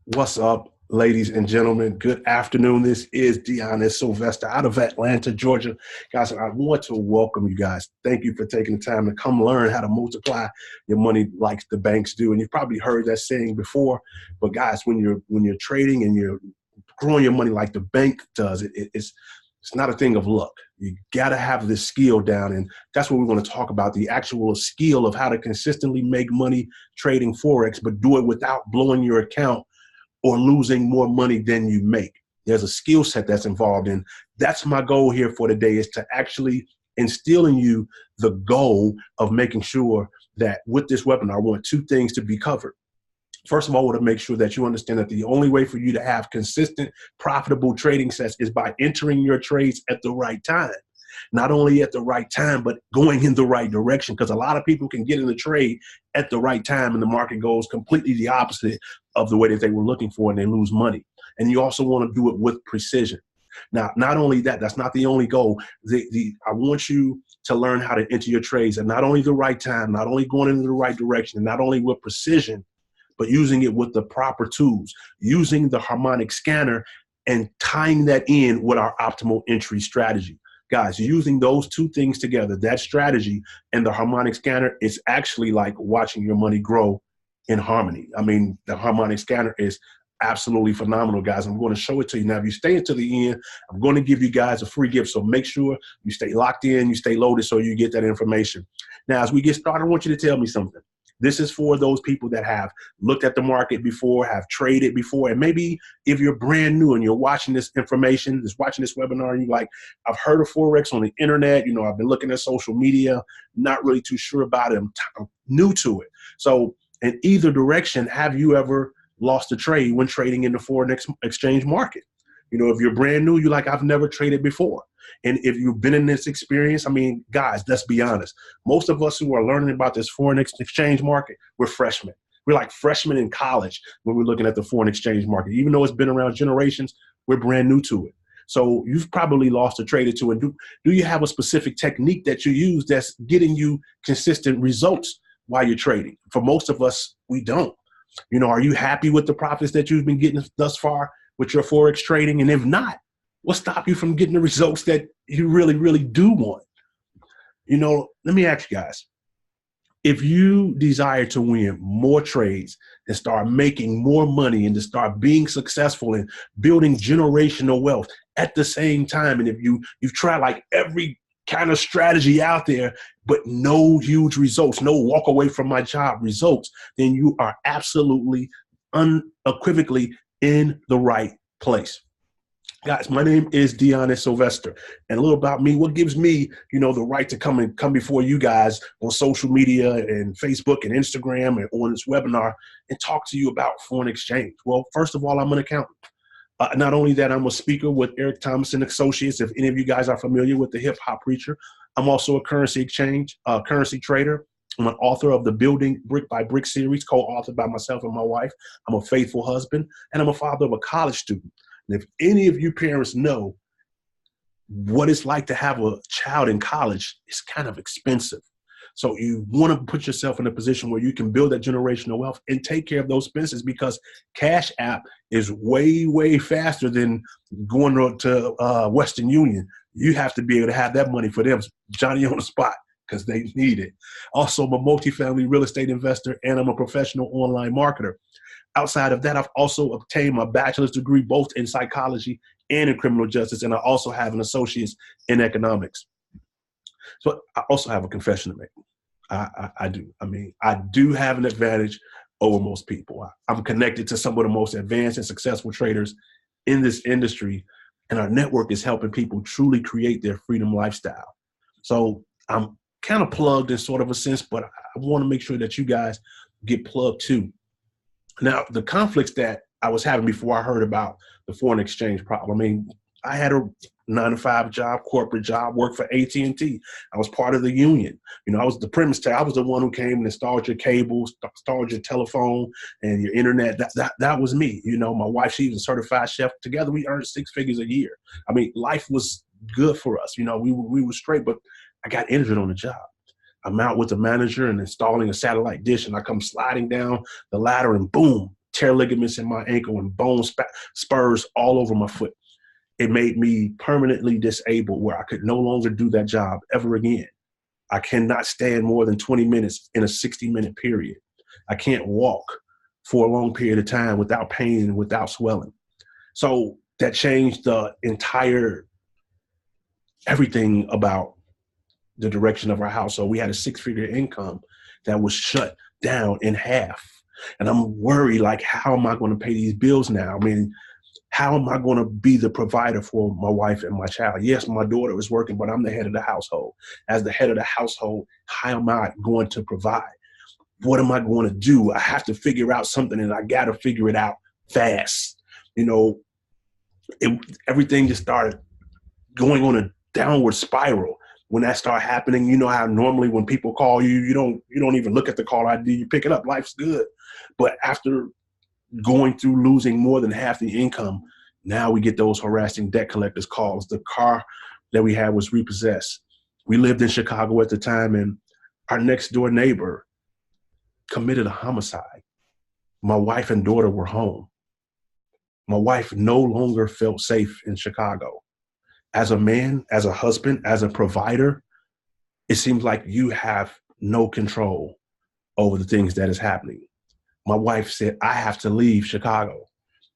What's up, ladies and gentlemen? Good afternoon. This is Dionyos Sylvester out of Atlanta, Georgia. Guys, I want to welcome you guys. Thank you for taking the time to come learn how to multiply your money like the banks do. And you've probably heard that saying before, but guys, when you're trading and you're growing your money like the bank does, it's not a thing of luck. You got to have this skill down. And that's what we want to talk about, the actual skill of how to consistently make money trading Forex, but do it without blowing your account or losing more money than you make. There's a skill set that's involved in. That's my goal here for today, is to actually instill in you the goal of making sure that with this webinar, I want two things to be covered. First of all, I want to make sure that you understand that the only way for you to have consistent, profitable trading sets is by entering your trades at the right time. Not only at the right time, but going in the right direction, because a lot of people can get in the trade at the right time and the market goes completely the opposite of the way that they were looking for, and they lose money. And you also want to do it with precision. Now, not only that, that's not the only goal. I want you to learn how to enter your trades at not only the right time, not only going in the right direction, and not only with precision, but using it with the proper tools, using the harmonic scanner and tying that in with our optimal entry strategy. Guys, using those two things together, that strategy and the harmonic scanner, is actually like watching your money grow in harmony. I mean, the harmonic scanner is absolutely phenomenal, guys. I'm going to show it to you. Now, if you stay until the end, I'm going to give you guys a free gift. So make sure you stay locked in, you stay loaded so you get that information. Now, as we get started, I want you to tell me something. This is for those people that have looked at the market before, have traded before, and maybe if you're brand new and you're watching this information, just watching this webinar, and you're like, I've heard of Forex on the internet, I've been looking at social media, not really too sure about it, I'm new to it. So in either direction, have you ever lost a trade when trading in the foreign exchange market? If you're brand new, you're like, I've never traded before. And if you've been in this experience, I mean, guys, let's be honest. Most of us who are learning about this foreign exchange market, we're freshmen. We're like freshmen in college when we're looking at the foreign exchange market. Even though it's been around generations, we're brand new to it. So you've probably lost a trade or two. And do you have a specific technique that you use that's getting you consistent results while you're trading? For most of us, we don't. Are you happy with the profits that you've been getting thus far with your Forex trading? And if not, what stop you from getting the results that you really, really do want? Let me ask you guys, if you desire to win more trades and start making more money and to start being successful and building generational wealth at the same time, and if you've tried like every kind of strategy out there, but no huge results, no walk away from my job results, then you are absolutely unequivocally in the right place. Guys, my name is Dionyos Sylvester, and a little about me. What gives me, the right to come before you guys on social media and Facebook and Instagram and on this webinar and talk to you about foreign exchange? Well, first of all, I'm an accountant. Not only that, I'm a speaker with Eric Thomas and Associates. If any of you guys are familiar with the hip hop preacher, I'm also a currency trader. I'm an author of the Building Brick by Brick series, co-authored by myself and my wife. I'm a faithful husband, and I'm a father of a college student. And if any of you parents know what it's like to have a child in college, it's kind of expensive. So you want to put yourself in a position where you can build that generational wealth and take care of those expenses, because Cash App is way, way faster than going to Western Union. You have to be able to have that money for them, Johnny on the spot, because they need it. Also, I'm a multifamily real estate investor, and I'm a professional online marketer. Outside of that, I've also obtained my bachelor's degree both in psychology and in criminal justice, and I also have an associate's in economics. So I also have a confession to make. I do. I mean, I do have an advantage over most people. I'm connected to some of the most advanced and successful traders in this industry, and our network is helping people truly create their freedom lifestyle. So I'm kind of plugged in sort of a sense, but I want to make sure that you guys get plugged too. Now, the conflicts that I was having before I heard about the foreign exchange problem, I mean, I had a 9-to-5 job, corporate job, worked for AT&T. I was part of the union. I was the premise tech. I was the one who came and installed your cables, installed your telephone and your internet. That was me. My wife, she was a certified chef. Together, we earned 6 figures a year. I mean, life was good for us. We were straight, but I got injured on the job. I'm out with the manager and installing a satellite dish, and I come sliding down the ladder and boom, tear ligaments in my ankle and bone spurs all over my foot. It made me permanently disabled where I could no longer do that job ever again. I cannot stand more than 20 minutes in a 60-minute period. I can't walk for a long period of time without pain and without swelling. So that changed the entire everything about the direction of our house. So we had a 6-figure income that was shut down in half. And I'm worried, like, how am I going to pay these bills now? I mean, how am I going to be the provider for my wife and my child? Yes, my daughter is working, but I'm the head of the household. As the head of the household, how am I going to provide? What am I going to do? I have to figure out something, and I got to figure it out fast. You know, everything just started going on a downward spiral. When that started happening, you know how normally when people call you, you don't even look at the call ID, you pick it up, life's good. But after going through losing more than half the income, now we get those harassing debt collectors calls. The car that we had was repossessed. We lived in Chicago at the time, and our next door neighbor committed a homicide. My wife and daughter were home. My wife no longer felt safe in Chicago. As a man, as a husband, as a provider, it seems like you have no control over the things that is happening. My wife said, I have to leave Chicago.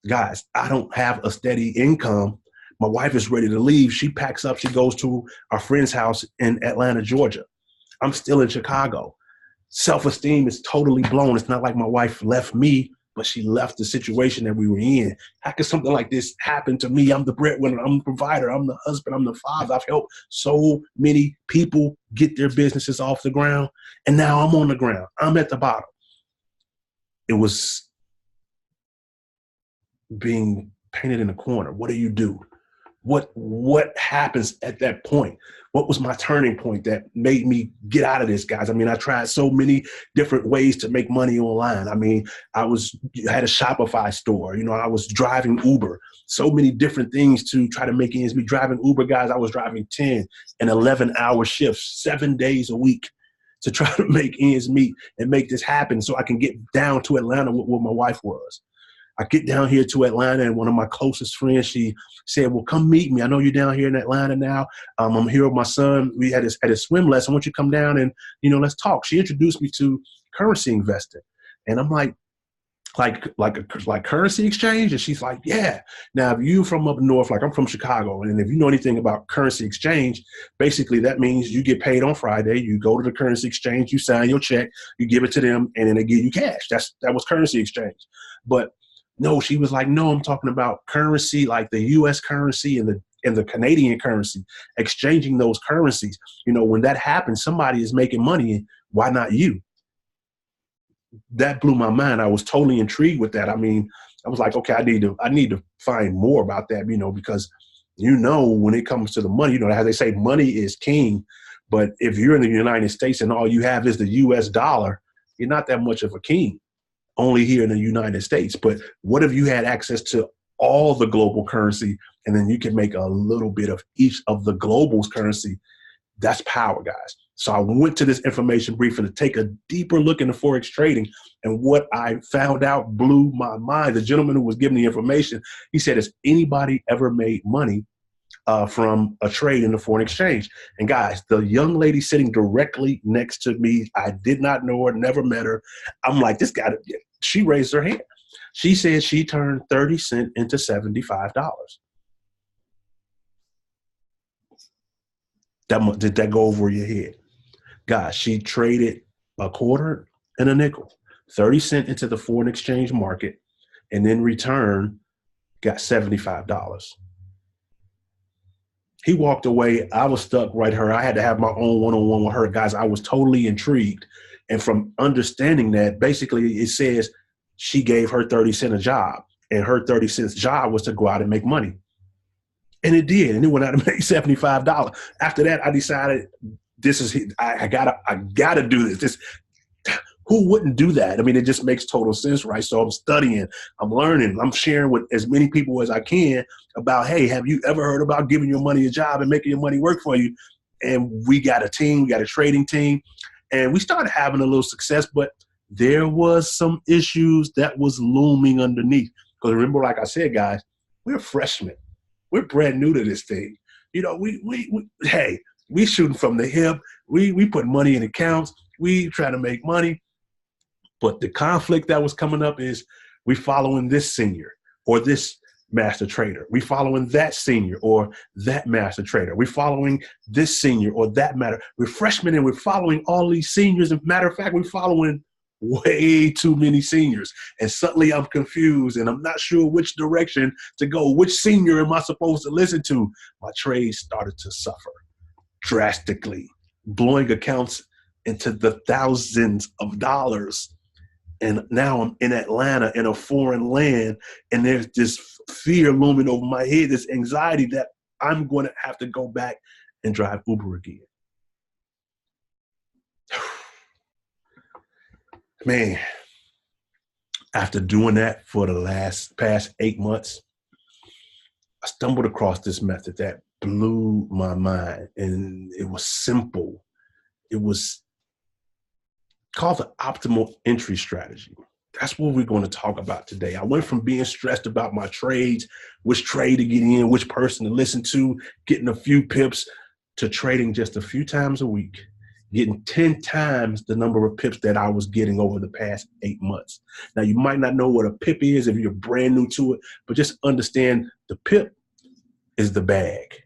Guys, I don't have a steady income. My wife is ready to leave. She packs up. She goes to our friend's house in Atlanta, Georgia. I'm still in Chicago. Self-esteem is totally blown. It's not like my wife left me, but she left the situation that we were in. How could something like this happen to me? I'm the breadwinner. I'm the provider. I'm the husband. I'm the father. I've helped so many people get their businesses off the ground. And now I'm on the ground. I'm at the bottom. It was being painted in a corner. What do you do? What happens at that point? What was my turning point that made me get out of this, guys? I mean, I tried so many different ways to make money online. I mean, I had a Shopify store. You know, I was driving Uber. So many different things to try to make ends meet. Driving Uber, guys, I was driving 10 and 11-hour shifts, 7 days a week to try to make ends meet and make this happen so I can get down to Atlanta with what my wife was. I get down here to Atlanta, and one of my closest friends, she said, well, come meet me. I know you're down here in Atlanta now. I'm here with my son. We had a swim lesson. I want you to come down and, you know, let's talk. She introduced me to currency investing. And I'm like currency exchange? And she's like, yeah. Now, if you from up north, like I'm from Chicago, and if you know anything about currency exchange, basically that means you get paid on Friday, you go to the currency exchange, you sign your check, you give it to them, and then they give you cash. That was currency exchange. But no, she was like, no, I'm talking about currency, like the U.S. currency and the Canadian currency, exchanging those currencies. You know, when that happens, somebody is making money. Why not you? That blew my mind. I was totally intrigued with that. I mean, I was like, okay, I need to find more about that, you know, because, you know, when it comes to the money, you know, as they say, money is king. But if you're in the United States and all you have is the U.S. dollar, you're not that much of a king. Only here in the United States. But what if you had access to all the global currency, and then you can make a little bit of each of the global's currency? That's power, guys. So I went to this information briefing to take a deeper look into Forex trading, and what I found out blew my mind. The gentleman who was giving the information, he said, has anybody ever made money from a trade in the foreign exchange? And guys, the young lady sitting directly next to me, I did not know her, never met her. I'm like, this guy, she raised her hand. She said she turned 30 cents into $75. Did that go over your head? Guys, she traded a quarter and a nickel, 30 cents into the foreign exchange market, and then return got $75. He walked away. I was stuck right here. I had to have my own one-on-one with her. Guys, I was totally intrigued. And from understanding that, basically it says she gave her 30 cents a job, and her 30 cents job was to go out and make money. And it did. And it went out and make $75. After that, I decided I gotta do this. Who wouldn't do that? I mean, it just makes total sense, right? So I'm studying, I'm learning, I'm sharing with as many people as I can about, hey, have you ever heard about giving your money a job and making your money work for you? And we got a team, we got a trading team, and we started having a little success, but there was some issues that was looming underneath. Because remember, like I said, guys, we're freshmen. We're brand new to this thing. You know, hey, we shooting from the hip. We put money in accounts. We try to make money. But the conflict that was coming up is we following this senior or this master trader. We following that senior or that master trader. We following this senior or that matter. We're freshmen and we're following all these seniors. As a matter of fact, we're following way too many seniors. And suddenly I'm confused and I'm not sure which direction to go. Which senior am I supposed to listen to? My trades started to suffer drastically, blowing accounts into the thousands of dollars. And now I'm in Atlanta in a foreign land, and there's this fear looming over my head, this anxiety that I'm going to have to go back and drive Uber again. Man, after doing that for the past 8 months, I stumbled across this method that blew my mind, and it was simple. It was called the optimal entry strategy. That's what we're going to talk about today. I went from being stressed about my trades, which trade to get in, which person to listen to, getting a few pips, to trading just a few times a week, getting 10 times the number of pips that I was getting over the past 8 months. Now, you might not know what a pip is if you're brand new to it, but just understand the pip is the bag.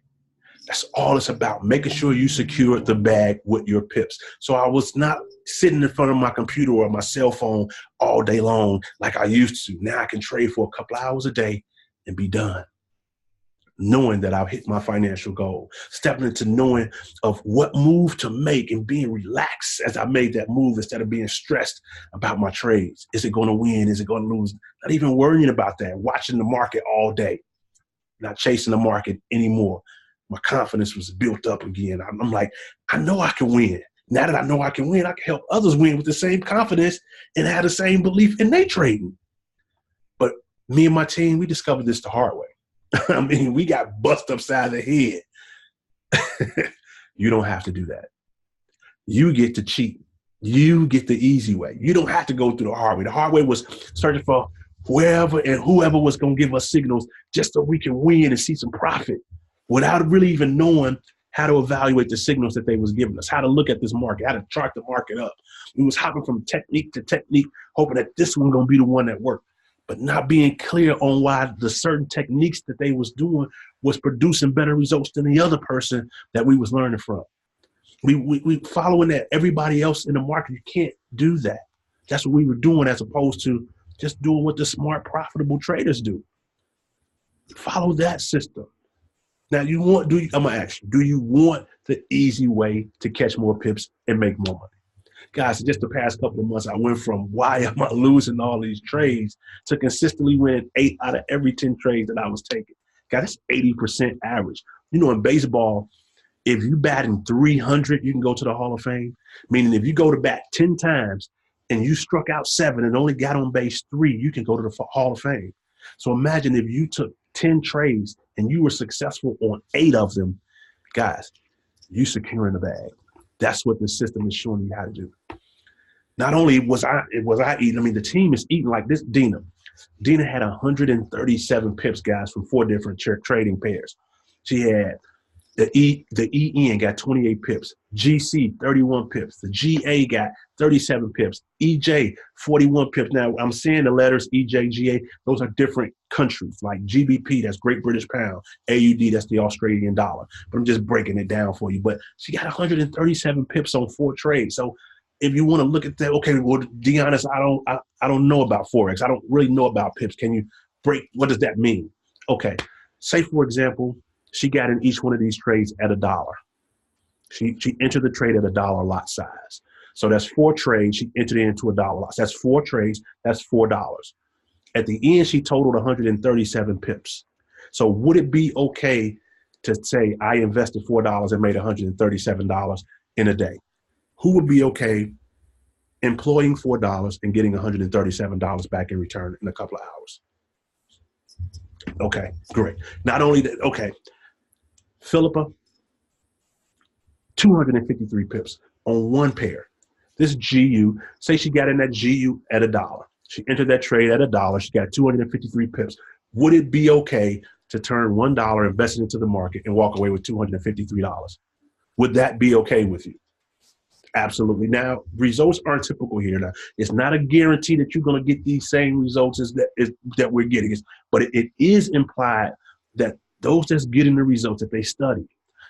That's all it's about, making sure you secure the bag with your pips. So I was not sitting in front of my computer or my cell phone all day long like I used to. Now I can trade for a couple of hours a day and be done, knowing that I've hit my financial goal, stepping into knowing of what move to make and being relaxed as I made that move instead of being stressed about my trades. Is it going to win? Is it going to lose? Not even worrying about that, watching the market all day, not chasing the market anymore. My confidence was built up again. I'm like, I know I can win. Now that I know I can win, I can help others win with the same confidence and have the same belief in their trading. But me and my team, we discovered this the hard way. I mean, we got bust upside the head. You don't have to do that. You get to cheat. You get the easy way. You don't have to go through the hard way. The hard way was searching for wherever and whoever was going to give us signals just so we can win and see some profit, without really even knowing how to evaluate the signals that they was giving us, how to look at this market, how to chart the market up. We was hopping from technique to technique, hoping that this one going to be the one that worked, but not being clear on why the certain techniques that they was doing was producing better results than the other person that we was learning from. We following that everybody else in the market. You can't do that. That's what we were doing, as opposed to just doing what the smart, profitable traders do. Follow that system. Now, I'm gonna ask you, do you want the easy way to catch more pips and make more money? Guys, just the past couple of months, I went from why am I losing all these trades to consistently winning 8 out of every 10 trades that I was taking. Guys, that's 80% average. You know, in baseball, if you batting 300, you can go to the Hall of Fame. Meaning if you go to bat 10 times and you struck out 7 and only got on base 3, you can go to the Hall of Fame. So imagine if you took 10 trades and you were successful on 8 of them, guys, you securing the bag. That's what the system is showing you how to do. Not only was I eating, I mean, the team is eating like this. Dina had 137 pips, guys, from 4 different trading pairs. She had the EN got 28 pips, GC 31 pips, the GA got 37 pips, EJ 41 pips. Now I'm seeing the letters EJ, GA, those are different countries, like GBP, that's Great British Pound, AUD, that's the Australian dollar. But I'm just breaking it down for you. But she got 137 pips on 4 trades. So if you want to look at that, okay, well, Dionyos, I don't know about Forex. I don't really know about pips. Can you break, what does that mean? Okay, say for example, she got in each one of these trades at $1. She entered the trade at $1 lot size. So that's 4 trades. She entered it into $1 lot. That's 4 trades. That's $4. At the end, she totaled 137 pips. So would it be okay to say I invested $4 and made $137 in a day? Who would be okay employing $4 and getting $137 back in return in a couple of hours? Okay, great. Not only that, okay. Philippa, 253 pips on 1 pair. this GU, say she got in that GU at $1. She entered that trade at $1. She got 253 pips. Would it be okay to turn $1, invest it into the market, and walk away with $253? Would that be okay with you? Absolutely. Now, results aren't typical here. Now, it's not a guarantee that you're going to get these same results that we're getting, but it is implied that those that's getting the results, that they study,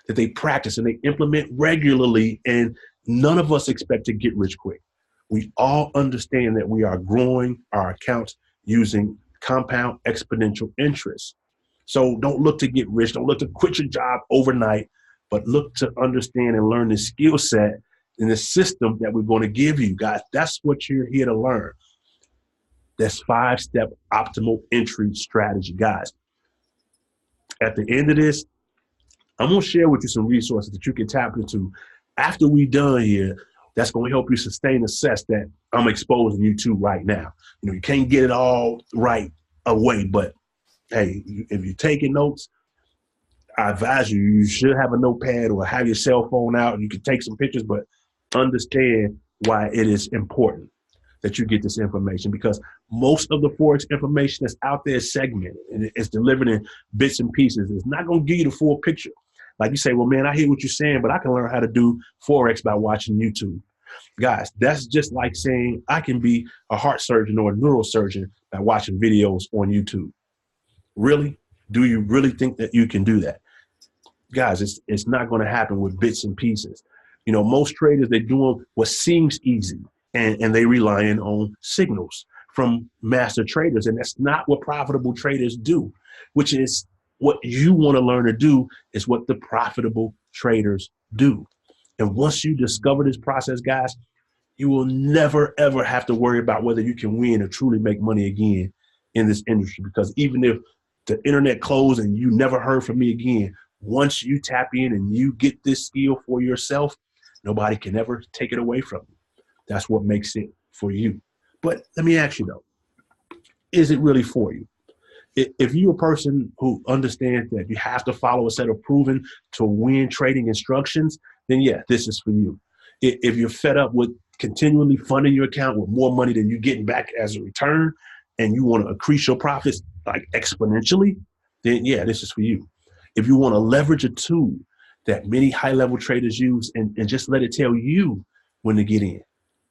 that they practice, and they implement regularly, and none of us expect to get rich quick. We all understand that we are growing our accounts using compound exponential interest. So don't look to get rich. Don't look to quit your job overnight, but look to understand and learn the skill set in the system that we're going to give you, guys. That's what you're here to learn. That's 5-step optimal entry strategy, guys. At the end of this, I'm going to share with you some resources that you can tap into after we're done here. That's going to help you sustain the success that I'm exposing you to right now. You know, you can't get it all right away, but hey, if you're taking notes, I advise you should have a notepad or have your cell phone out, and you can take some pictures, but understand why it is important that you get this information, because most of the Forex information that's out there is segmented and it's delivered in bits and pieces. It's not going to give you the full picture. Like you say, well, man, I hear what you're saying, but I can learn how to do Forex by watching YouTube. Guys, that's just like saying I can be a heart surgeon or a neurosurgeon by watching videos on YouTube. Really? Do you really think that you can do that? Guys, it's not going to happen with bits and pieces. You know, most traders, they're doing what seems easy, and they relying on signals from master traders. And that's not what profitable traders do, which is what you want to learn to do, is what the profitable traders do. And once you discover this process, guys, you will never, ever have to worry about whether you can win or truly make money again in this industry. Because even if the internet closed and you never heard from me again, once you tap in and you get this skill for yourself, nobody can ever take it away from you. That's what makes it for you. But let me ask you though, is it really for you? If you're a person who understands that you have to follow a set of proven to win trading instructions, then yeah, this is for you. If you're fed up with continually funding your account with more money than you're getting back as a return, and you want to increase your profits like exponentially, then yeah, this is for you. If you want to leverage a tool that many high-level traders use and just let it tell you when to get in,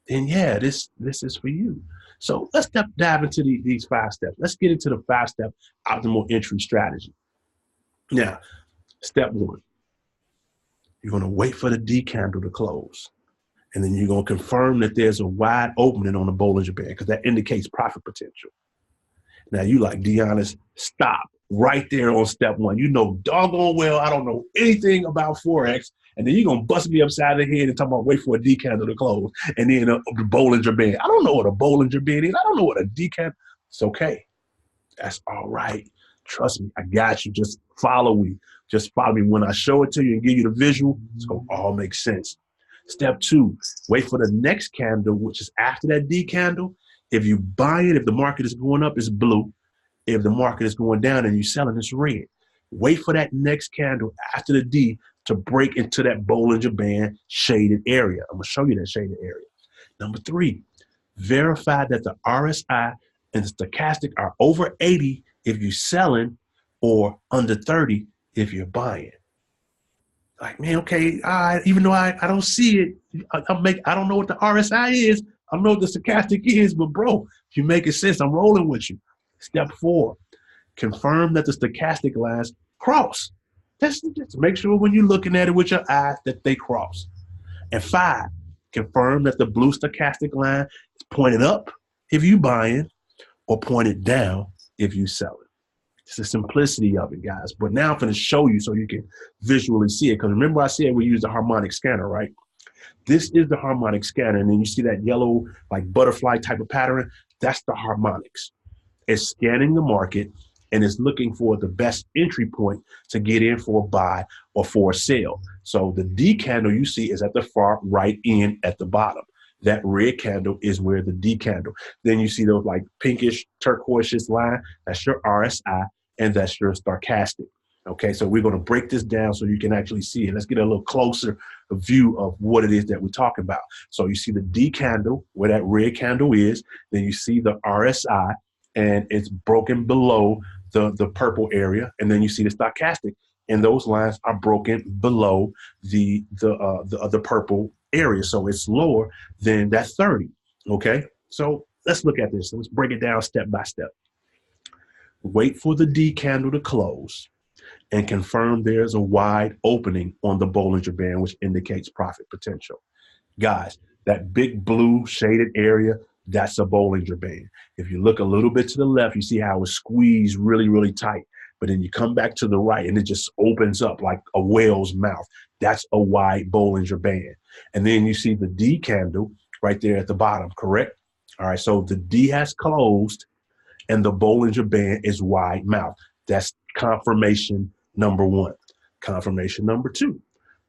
then yeah, this is for you. So let's dive into these 5 steps. Let's get into the 5-step optimal entry strategy. Now, step 1, you're going to wait for the D candle to close. And then you're going to confirm that there's a wide opening on the Bollinger Band, because that indicates profit potential. Now, you like, Dionyos, stop right there on step 1. You know doggone well I don't know anything about Forex, and then you're going to bust me upside the head and talk about wait for a D candle to close, and then the Bollinger Band. I don't know what a Bollinger Band is. I don't know what a D candle. It's okay. That's all right. Trust me, I got you. Just follow me. Just follow me. When I show it to you and give you the visual, it's going to all make sense. Step 2, wait for the next candle, which is after that D candle. If you buy it, if the market is going up, it's blue. If the market is going down and you're selling, it's red. Wait for that next candle after the D to break into that Bollinger Band shaded area. I'm going to show you that shaded area. Number 3, verify that the RSI and the stochastic are over 80 if you're selling, or under 30 if you're buying. Like, man, okay, even though I don't see it, I don't know what the RSI is. I don't know what the stochastic is, but bro, if you make it sense, I'm rolling with you. Step 4, confirm that the stochastic lines cross. Just make sure when you're looking at it with your eyes that they cross. And 5, confirm that the blue stochastic line is pointed up if you buying, or pointed down if you selling. It's the simplicity of it, guys. But now I'm going to show you so you can visually see it. Because remember I said we use the harmonic scanner, right? This is the harmonic scanner. And then you see that yellow, like butterfly type of pattern. That's the harmonics. It's scanning the market and it's looking for the best entry point to get in for a buy or for a sell. So the D candle you see is at the far right end at the bottom. That red candle is where the D candle. Then you see those like pinkish turquoise line. That's your RSI, and that's your stochastic. Okay, so we're going to break this down so you can actually see it. Let's get a little closer view of what it is that we're talking about. So you see the D candle, where that red candle is. Then you see the RSI, and it's broken below the purple area. And then you see the stochastic, and those lines are broken below the purple area. So it's lower than that 30. Okay, so let's look at this. Let's break it down step by step. Wait for the D candle to close and confirm there's a wide opening on the Bollinger Band, which indicates profit potential. Guys, that big blue shaded area, that's a Bollinger Band. If you look a little bit to the left, you see how it's squeezed really, really tight. But then you come back to the right and it just opens up like a whale's mouth. That's a wide Bollinger Band. And then you see the D candle right there at the bottom, correct? All right, so the D has closed and the Bollinger Band is wide mouth. That's confirmation number one. Confirmation number two,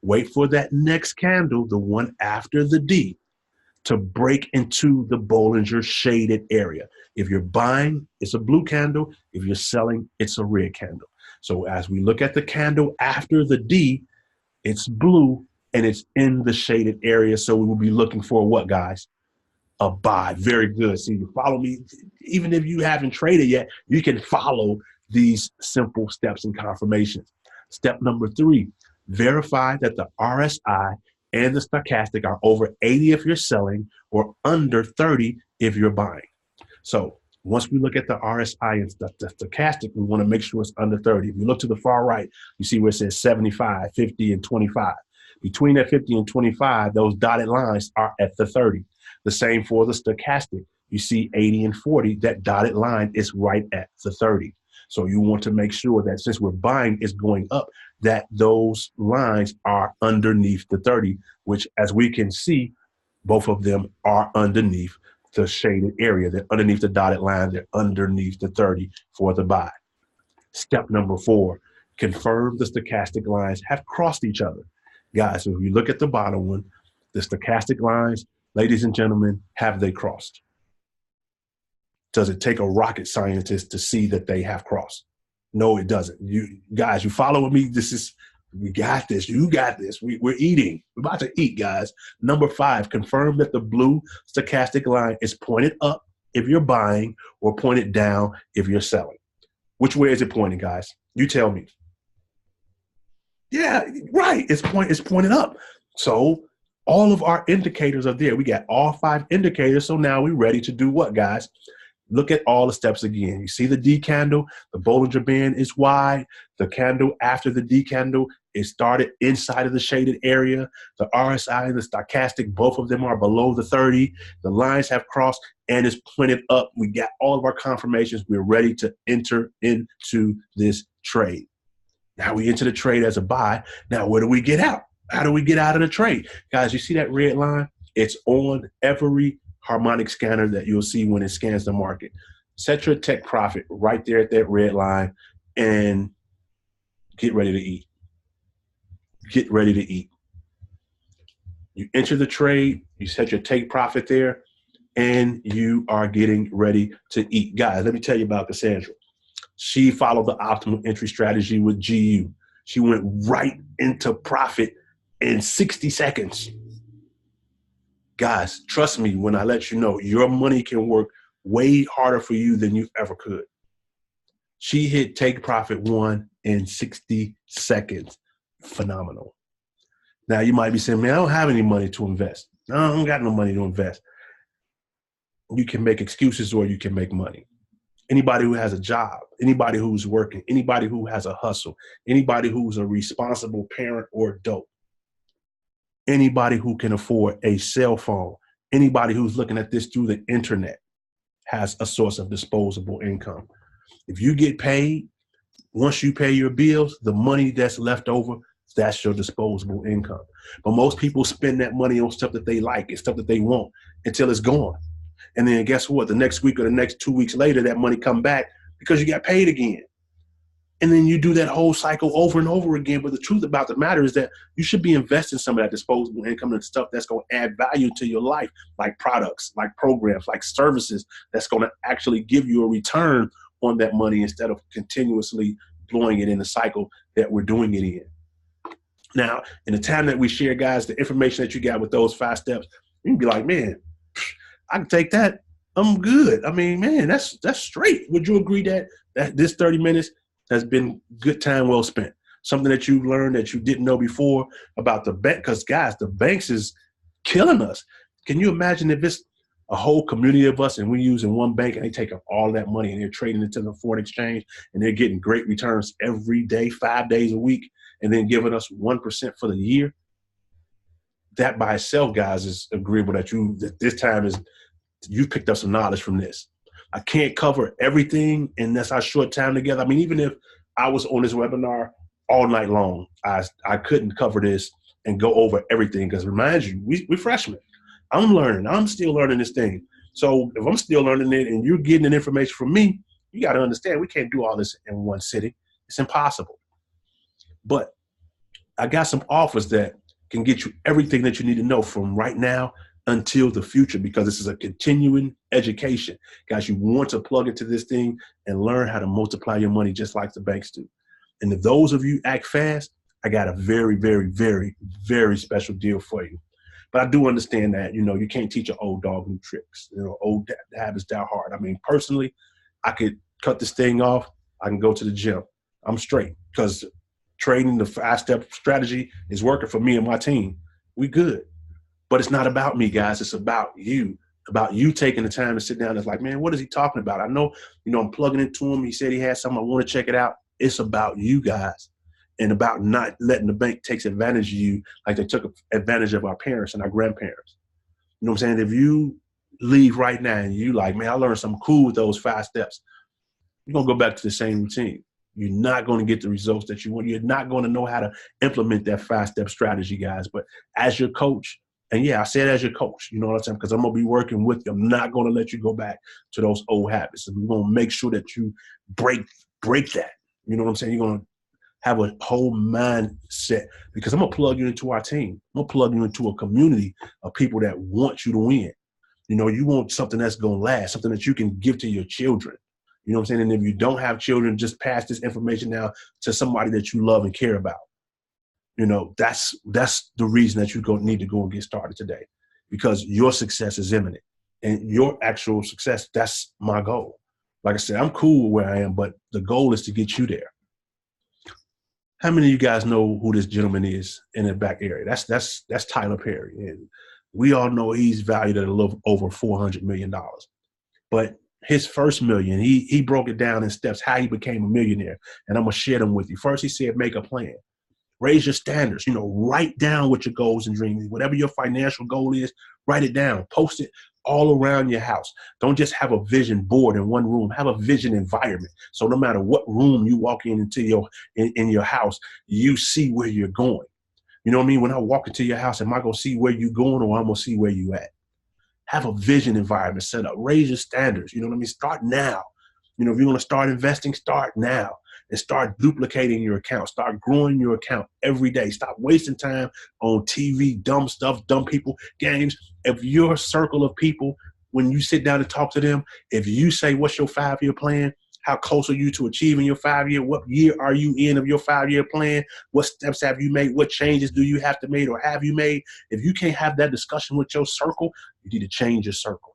wait for that next candle, the one after the D, to break into the Bollinger shaded area. If you're buying, it's a blue candle. If you're selling, it's a red candle. So as we look at the candle after the D, it's blue and it's in the shaded area. So we will be looking for what, guys? A buy. Very good. See, you follow me. Even if you haven't traded yet, you can follow these simple steps and confirmations. Step number three, verify that the RSI and the stochastic are over 80 if you're selling or under 30 if you're buying. So once we look at the RSI and the stochastic, we want to make sure it's under 30. If you look to the far right, you see where it says 75, 50, and 25. Between that 50 and 25, those dotted lines are at the 30. The same for the stochastic. You see 80 and 40, that dotted line is right at the 30. So you want to make sure that since we're buying is going up, that those lines are underneath the 30, which as we can see, both of them are underneath the shaded area. They're underneath the dotted line. They're underneath the 30 for the buy. Step number four, confirm the stochastic lines have crossed each other. Guys, if you look at the bottom one, the stochastic lines, ladies and gentlemen, have they crossed? Does it take a rocket scientist to see that they have crossed? No, it doesn't. You guys, you follow me? We got this. You got this. We're eating. We're about to eat, guys. Number five, confirm that the blue stochastic line is pointed up if you're buying or pointed down if you're selling. Which way is it pointing, guys? You tell me. Yeah, right. It's pointed up. So all of our indicators are there. We got all five indicators. So now we're ready to do what, guys? Look at all the steps again. You see the D candle, the Bollinger Band is wide. The candle after the D candle is started inside of the shaded area. The RSI and the stochastic, both of them are below the 30. The lines have crossed and it's pointed up. We got all of our confirmations. We're ready to enter into this trade. Now we enter the trade as a buy. Now where do we get out? How do we get out of the trade? Guys, you see that red line? It's on every harmonic scanner that you'll see when it scans the market. Set your take profit right there at that red line and get ready to eat. Get ready to eat. You enter the trade, you set your take profit there, and you are getting ready to eat. Guys, let me tell you about Cassandra. She followed the optimal entry strategy with GU. She went right into profit in 60 seconds. Guys, trust me when I let you know, your money can work way harder for you than you ever could. She hit take profit one in 60 seconds. Phenomenal. Now you might be saying, man, I don't have any money to invest. No, I don't got no money to invest. You can make excuses or you can make money. Anybody who has a job, anybody who's working, anybody who has a hustle, anybody who's a responsible parent or adult, anybody who can afford a cell phone, anybody who's looking at this through the internet has a source of disposable income. If you get paid, once you pay your bills, the money that's left over, that's your disposable income. But most people spend that money on stuff that they like and stuff that they want until it's gone. And then guess what? The next week or the next 2 weeks later, that money come back because you got paid again. And then you do that whole cycle over and over again. But the truth about the matter is that you should be investing some of that disposable income in stuff that's going to add value to your life, like products, like programs, like services that's going to actually give you a return on that money instead of continuously deploying it in the cycle that we're doing it in. Now, in the time that we share, guys, the information that you got with those 5 steps, you can be like, man, I can take that. I'm good. I mean, man, that's straight. Would you agree that this 30 minutes has been good time well spent? Something that you learned that you didn't know before about the bank? Because, guys, the banks is killing us. Can you imagine if it's a whole community of us and we're using one bank and they take up all that money and they're trading it to the foreign exchange and they're getting great returns every day, 5 days a week, and then giving us 1% for the year? That by itself, guys, is agreeable that this time is you picked up some knowledge from this. I can't cover everything in this our short time together. I mean, even if I was on this webinar all night long, I couldn't cover this and go over everything because remind you, we're freshmen. I'm learning. I'm still learning this thing. So if I'm still learning it and you're getting the information from me, you got to understand we can't do all this in one sitting. It's impossible. But I got some offers that can get you everything that you need to know from right now until the future, because this is a continuing education. Guys, you want to plug into this thing and learn how to multiply your money just like the banks do. And if those of you act fast, I got a very, very, very, very special deal for you. But I do understand that, you can't teach an old dog new tricks. Old habits die hard. I mean, personally, I could cut this thing off. I can go to the gym. I'm straight because trading the 5-step strategy is working for me and my team. We good. But it's not about me, guys. It's about you taking the time to sit down. It's like, man, what is he talking about? I know, I'm plugging into him. He said he had something. I want to check it out. It's about you guys and about not letting the bank take advantage of you like they took advantage of our parents and our grandparents. You know what I'm saying? If you leave right now and you like, man, I learned something cool with those 5 steps, you're going to go back to the same routine. You're not going to get the results that you want. You're not going to know how to implement that 5-step strategy, guys. But as your coach, and yeah, I said as your coach, you know what I'm saying? Because I'm going to be working with you. I'm not going to let you go back to those old habits. And we're going to make sure that you break that. You know what I'm saying? You're going to have a whole mindset because I'm going to plug you into our team. I'm going to plug you into a community of people that want you to win. You want something that's going to last, something that you can give to your children. You know what I'm saying? And if you don't have children, just pass this information now to somebody that you love and care about. That's the reason that you need to go and get started today, because your success is imminent and your actual success, that's my goal. Like I said, I'm cool where I am, but the goal is to get you there. How many of you guys know who this gentleman is in the back area? That's Tyler Perry. And we all know he's valued at a little over $400 million. But his first million, he broke it down in steps, how he became a millionaire. And I'm going to share them with you. First, he said, make a plan. Raise your standards, write down what your goals and dreams, whatever your financial goal is, write it down, post it all around your house. Don't just have a vision board in one room, have a vision environment. So no matter what room you walk into in your house, you see where you're going. You know what I mean? When I walk into your house, am I going to see where you're going or I'm going to see where you at? Have a vision environment set up, raise your standards. You know what I mean? Start now. If you want to start investing, start now. And start duplicating your account. Start growing your account every day. Stop wasting time on TV, dumb stuff, dumb people, games. If your circle of people, when you sit down and talk to them, if you say, what's your 5-year plan? How close are you to achieving your 5-year? What year are you in of your 5-year plan? What steps have you made? What changes do you have to make or have you made? If you can't have that discussion with your circle, you need to change your circle.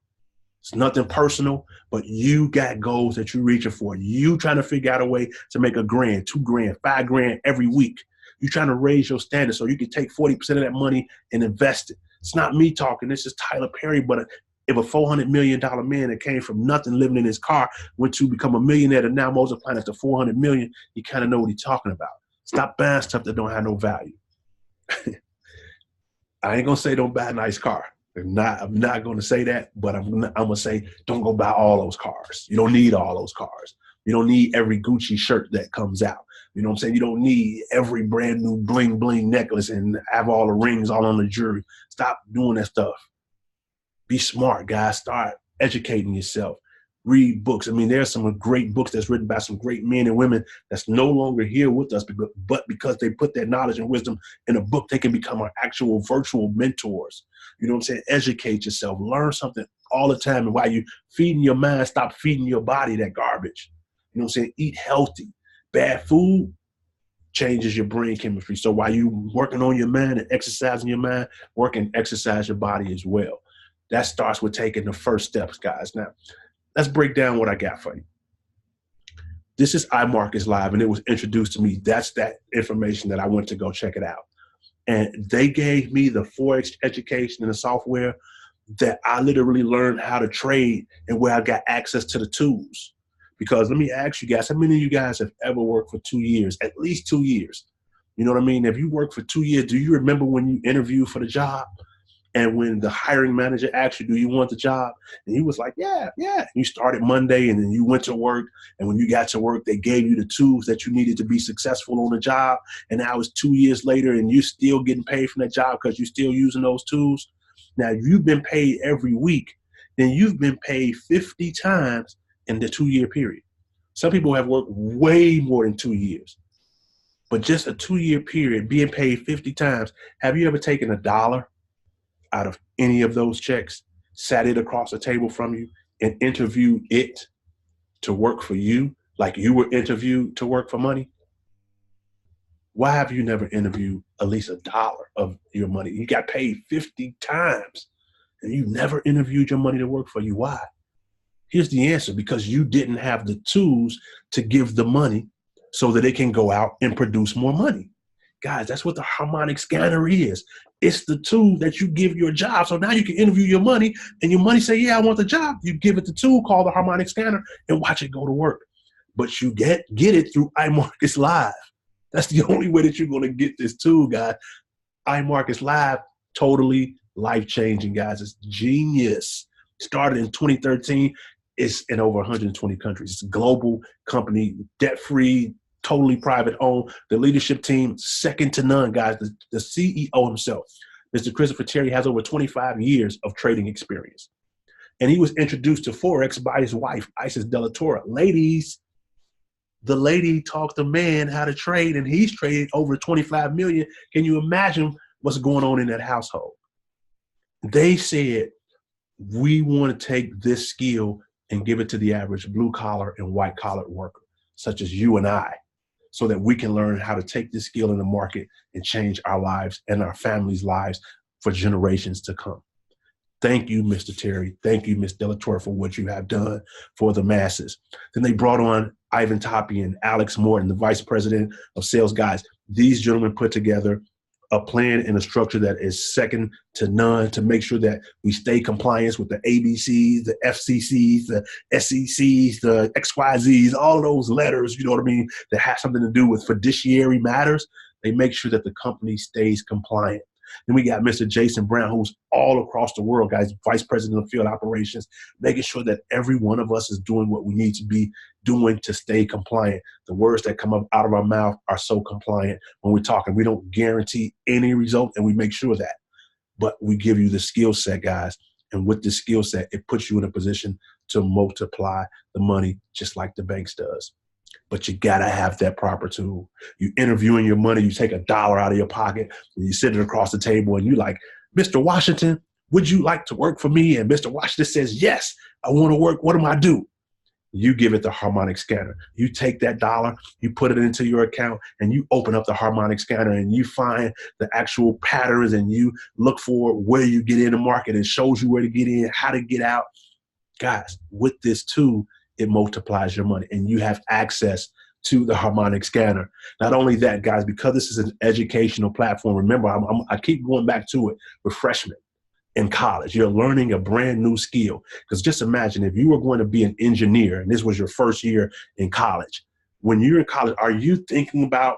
It's nothing personal, but you got goals that you're reaching for. You trying to figure out a way to make $1,000, $2,000, $5,000 every week. You're trying to raise your standards so you can take 40% of that money and invest it. It's not me talking. This is Tyler Perry. But if a $400 million man that came from nothing, living in his car, went to become a millionaire and now multiplying it to 400 million, you kind of know what he's talking about. Stop buying stuff that don't have no value. I ain't going to say don't buy a nice car. I'm not going to say that, but I'm going to say don't go buy all those cars. You don't need all those cars. You don't need every Gucci shirt that comes out. You know what I'm saying? You don't need every brand new bling bling necklace and have all the rings all on the jewelry. Stop doing that stuff. Be smart, guys. Start educating yourself. Read books. I mean, there's some great books that's written by some great men and women that's no longer here with us, but because they put their knowledge and wisdom in a book, they can become our actual virtual mentors. You know what I'm saying? Educate yourself. Learn something all the time. And while you feeding your mind, stop feeding your body that garbage. You know what I'm saying? Eat healthy. Bad food changes your brain chemistry. So while you working on your mind and exercising your mind, work and exercise your body as well. That starts with taking the first steps, guys. Now, let's break down what I got for you. This is iMarkets Live, and it was introduced to me. That's that information that I went to go check it out. And they gave me the Forex education and the software that I literally learned how to trade and where I got access to the tools. Because let me ask you guys, how many of you guys have ever worked for 2 years, at least 2 years? You know what I mean? If you work for 2 years, do you remember when you interviewed for the job? And when the hiring manager asked you, do you want the job? And he was like, yeah, yeah. You started Monday and then you went to work. And when you got to work, they gave you the tools that you needed to be successful on the job. And now it's 2 years later and you're still getting paid from that job because you're still using those tools. Now, if you've been paid every week, then you've been paid 50 times in the 2-year period. Some people have worked way more than 2 years. But just a 2-year period, being paid 50 times. Have you ever taken $1 out of any of those checks, sat it across the table from you, and interviewed it to work for you like you were interviewed to work for money? Why have you never interviewed at least $1 of your money? You got paid 50 times and you never interviewed your money to work for you. Why? Here's the answer: because you didn't have the tools to give the money so that it can go out and produce more money. Guys, that's what the harmonic scanner is. It's the tool that you give your job. So now you can interview your money and your money say, yeah, I want the job. You give it the tool called the harmonic scanner and watch it go to work. But you get it through iMarkets Live. That's the only way that you're going to get this tool, guys. iMarkets Live, totally life-changing, guys. It's genius. Started in 2013. It's in over 120 countries. It's a global company, debt-free, totally private owned. The leadership team, second to none, guys. The CEO himself, Mr. Christopher Terry, has over 25 years of trading experience. And he was introduced to Forex by his wife, Isis De La Torre. Ladies, the lady taught the man how to trade, and he's traded over 25 million. Can you imagine what's going on in that household? They said, we want to take this skill and give it to the average blue collar and white collar worker, such as you and I, so that we can learn how to take this skill in the market and change our lives and our families' lives for generations to come. Thank you, Mr. Terry. Thank you, Ms. De La Torre, for what you have done for the masses. Then they brought on Ivan Toppy and Alex Morton, the vice president of sales. Guys, these gentlemen put together a plan and a structure that is second to none to make sure that we stay compliant with the ABCs, the FCCs, the SECs, the XYZs, all those letters, you know what I mean, that have something to do with fiduciary matters. They make sure that the company stays compliant. Then we got Mr. Jason Brown, who's all across the world, guys, vice president of field operations, making sure that every one of us is doing what we need to be doing to stay compliant. The words that come up out of our mouth are so compliant when we're talking. We don't guarantee any result, and we make sure of that. But we give you the skill set, guys. And with the skill set, it puts you in a position to multiply the money just like the banks does. But you got to have that proper tool. You interviewing your money, you take $1 out of your pocket and you sit it across the table and you like, Mr. Washington, would you like to work for me? And Mr. Washington says, yes, I want to work. What do I do? You give it the harmonic scanner. You take that $1, you put it into your account, and you open up the harmonic scanner and you find the actual patterns and you look for where you get in the market. It shows you where to get in, how to get out. Guys, with this tool, it multiplies your money and you have access to the harmonic scanner. Not only that, guys, because this is an educational platform, remember, I keep going back to it with freshmen in college. You're learning a brand new skill. Because just imagine if you were going to be an engineer and this was your first year in college. When you're in college, are you thinking about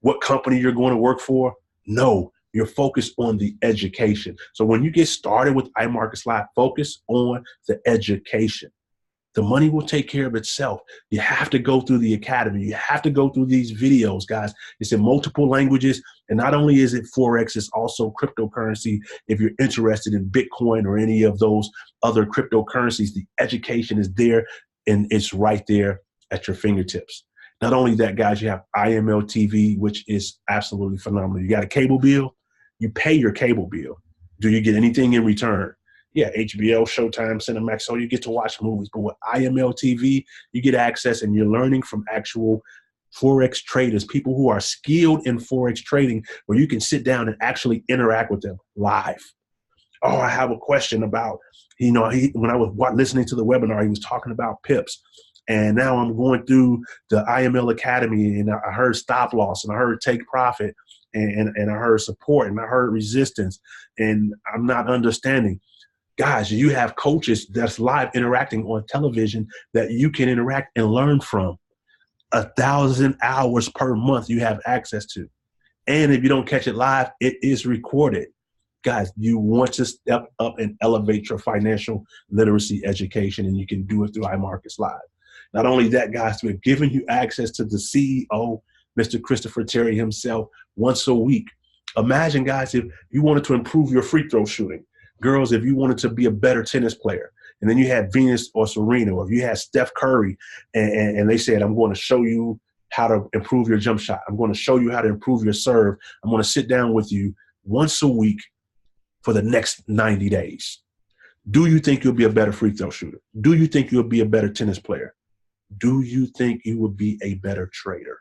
what company you're going to work for? No, you're focused on the education. So when you get started with iMarkets Live, focus on the education. The money will take care of itself. You have to go through the academy. You have to go through these videos, guys. It's in multiple languages. And not only is it Forex, it's also cryptocurrency. If you're interested in Bitcoin or any of those other cryptocurrencies, the education is there and it's right there at your fingertips. Not only that, guys, you have IML TV, which is absolutely phenomenal. You got a cable bill, you pay your cable bill. Do you get anything in return? Yeah, HBO, Showtime, Cinemax, so you get to watch movies. But with IML TV, you get access and you're learning from actual Forex traders, people who are skilled in Forex trading, where you can sit down and actually interact with them live. Oh, I have a question about, when I was listening to the webinar, he was talking about pips. And now I'm going through the IML Academy, and I heard stop loss, and I heard take profit, and I heard support, and I heard resistance, and I'm not understanding. Guys, you have coaches that's live interacting on television that you can interact and learn from. 1,000 hours per month you have access to. And if you don't catch it live, it is recorded. Guys, you want to step up and elevate your financial literacy education, and you can do it through iMarkets Live. Not only that, guys, we're giving you access to the CEO, Mr. Christopher Terry himself, once a week. Imagine, guys, if you wanted to improve your free throw shooting. Girls, if you wanted to be a better tennis player, and then you had Venus or Serena, or if you had Steph Curry, and they said, I'm going to show you how to improve your jump shot. I'm going to show you how to improve your serve. I'm going to sit down with you once a week for the next 90 days. Do you think you'll be a better free throw shooter? Do you think you'll be a better tennis player? Do you think you will be a better trader?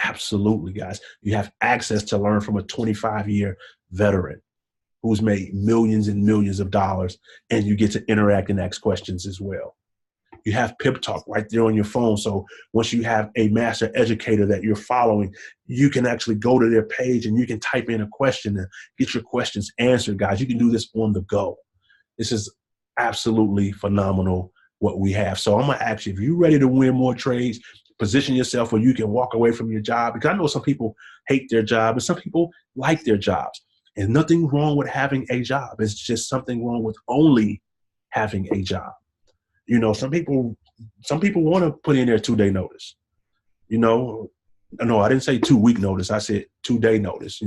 Absolutely, guys. You have access to learn from a 25-year veteran who's made millions and millions of dollars, and you get to interact and ask questions as well. You have Pip Talk right there on your phone. So once you have a master educator that you're following, you can actually go to their page and you can type in a question and get your questions answered, guys. You can do this on the go. This is absolutely phenomenal what we have. So I'm going to ask you, if you're ready to win more trades, position yourself where you can walk away from your job, because I know some people hate their job and some people like their jobs. And nothing wrong with having a job. It's just something wrong with only having a job. Some people want to put in their 2-day notice. No, I didn't say 2-week notice. I said 2-day notice.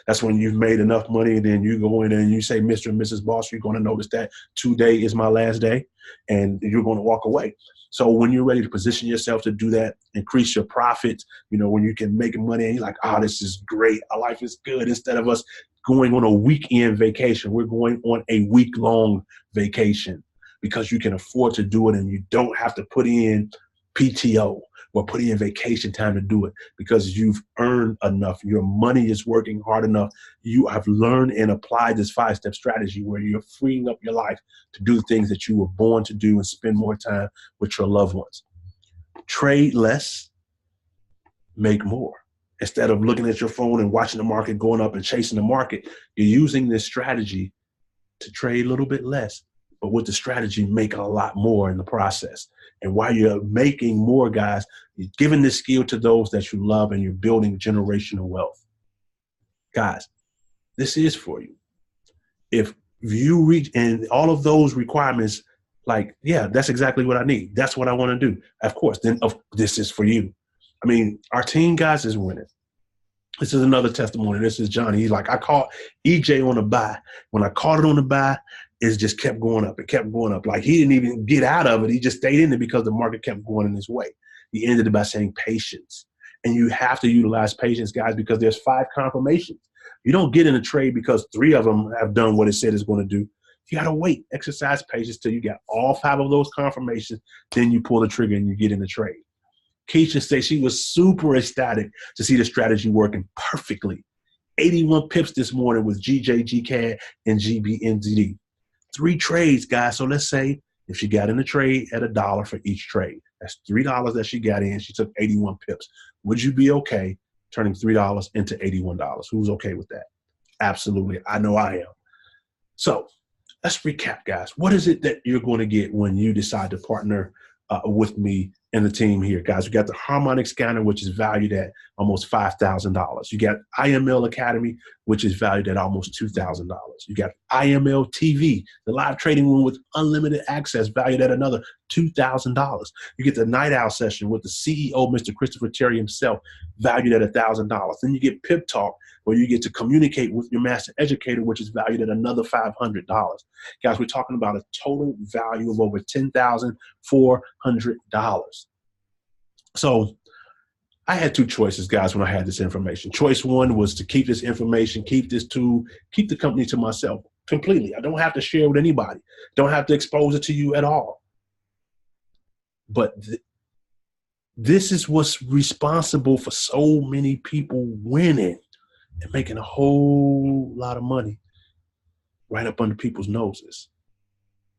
That's when you've made enough money, and then you go in and you say, Mr. and Mrs. Boss, you're going to notice that 2-day is my last day, and you're going to walk away. So when you're ready to position yourself to do that, increase your profits, when you can make money and you're like, this is great, our life is good. Instead of us going on a weekend vacation, we're going on a week-long vacation, because you can afford to do it, and you don't have to put in PTO or put in vacation time to do it, because you've earned enough. Your money is working hard enough. You have learned and applied this 5-step strategy where you're freeing up your life to do things that you were born to do and spend more time with your loved ones. Trade less, make more. Instead of looking at your phone and watching the market going up and chasing the market, you're using this strategy to trade a little bit less, but with the strategy, make a lot more in the process. And while you're making more, guys, you're giving this skill to those that you love, and you're building generational wealth. Guys, this is for you. If you reach and all of those requirements, like, yeah, that's exactly what I need. That's what I want to do. Of course, then this is for you. I mean, our team, guys, is winning. This is another testimony. This is Johnny. He's like, I caught EJ on the buy. When I caught it on the buy, it just kept going up. It kept going up. Like, he didn't even get out of it. He just stayed in it because the market kept going in his way. He ended it by saying patience. And you have to utilize patience, guys, because there's 5 confirmations. You don't get in a trade because 3 of them have done what it said it's going to do. You got to wait. Exercise patience till you got all 5 of those confirmations. Then you pull the trigger and you get in the trade. Keisha said she was super ecstatic to see the strategy working perfectly. 81 pips this morning with GJ, GCAD, and GBNZD. 3 trades, guys. So let's say if she got in the trade at $1 for each trade, that's $3 that she got in. She took 81 pips. Would you be okay turning $3 into $81? Who's okay with that? Absolutely. I know I am. So let's recap, guys. What is it that you're going to get when you decide to partner with me and the team here, guys? We got the harmonic scanner, which is valued at almost $5,000. You got IML Academy, which is valued at almost $2,000. You got IML TV, the live trading room with unlimited access, valued at another $2,000. You get the night owl session with the CEO, Mr. Christopher Terry himself, valued at $1,000. Then you get Pip Talk, where you get to communicate with your master educator, which is valued at another $500. Guys, we're talking about a total value of over $10,400. So I had 2 choices, guys, when I had this information. Choice 1 was to keep this information, keep this tool, keep the company to myself completely. I don't have to share with anybody. Don't have to expose it to you at all. But This is what's responsible for so many people winning and making a whole lot of money right up under people's noses.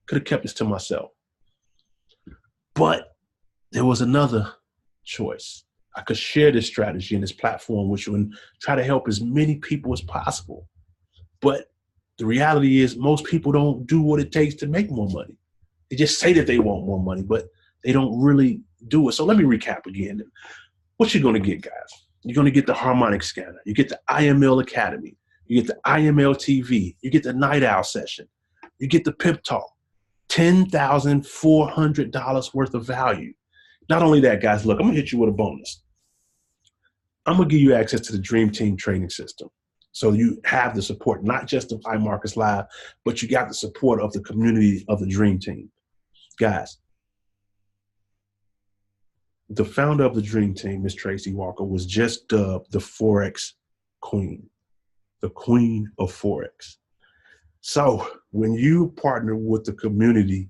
Could have kept this to myself. But there was another choice. I could share this strategy and this platform, which would try to help as many people as possible. But the reality is most people don't do what it takes to make more money. They just say that they want more money, but they don't really do it. So let me recap again. What you're going to get, guys? You're going to get the harmonic scanner. You get the IML Academy. You get the IML TV. You get the night owl session. You get the pip talk. $10,400 worth of value. Not only that, guys, look, I'm going to hit you with a bonus. I'm going to give you access to the Dream Team training system. So you have the support, not just of iMarkets Live, but you got the support of the community of the Dream Team. Guys, the founder of the Dream Team, Miss Tracy Walker, was just dubbed the Forex Queen, the Queen of Forex. So when you partner with the community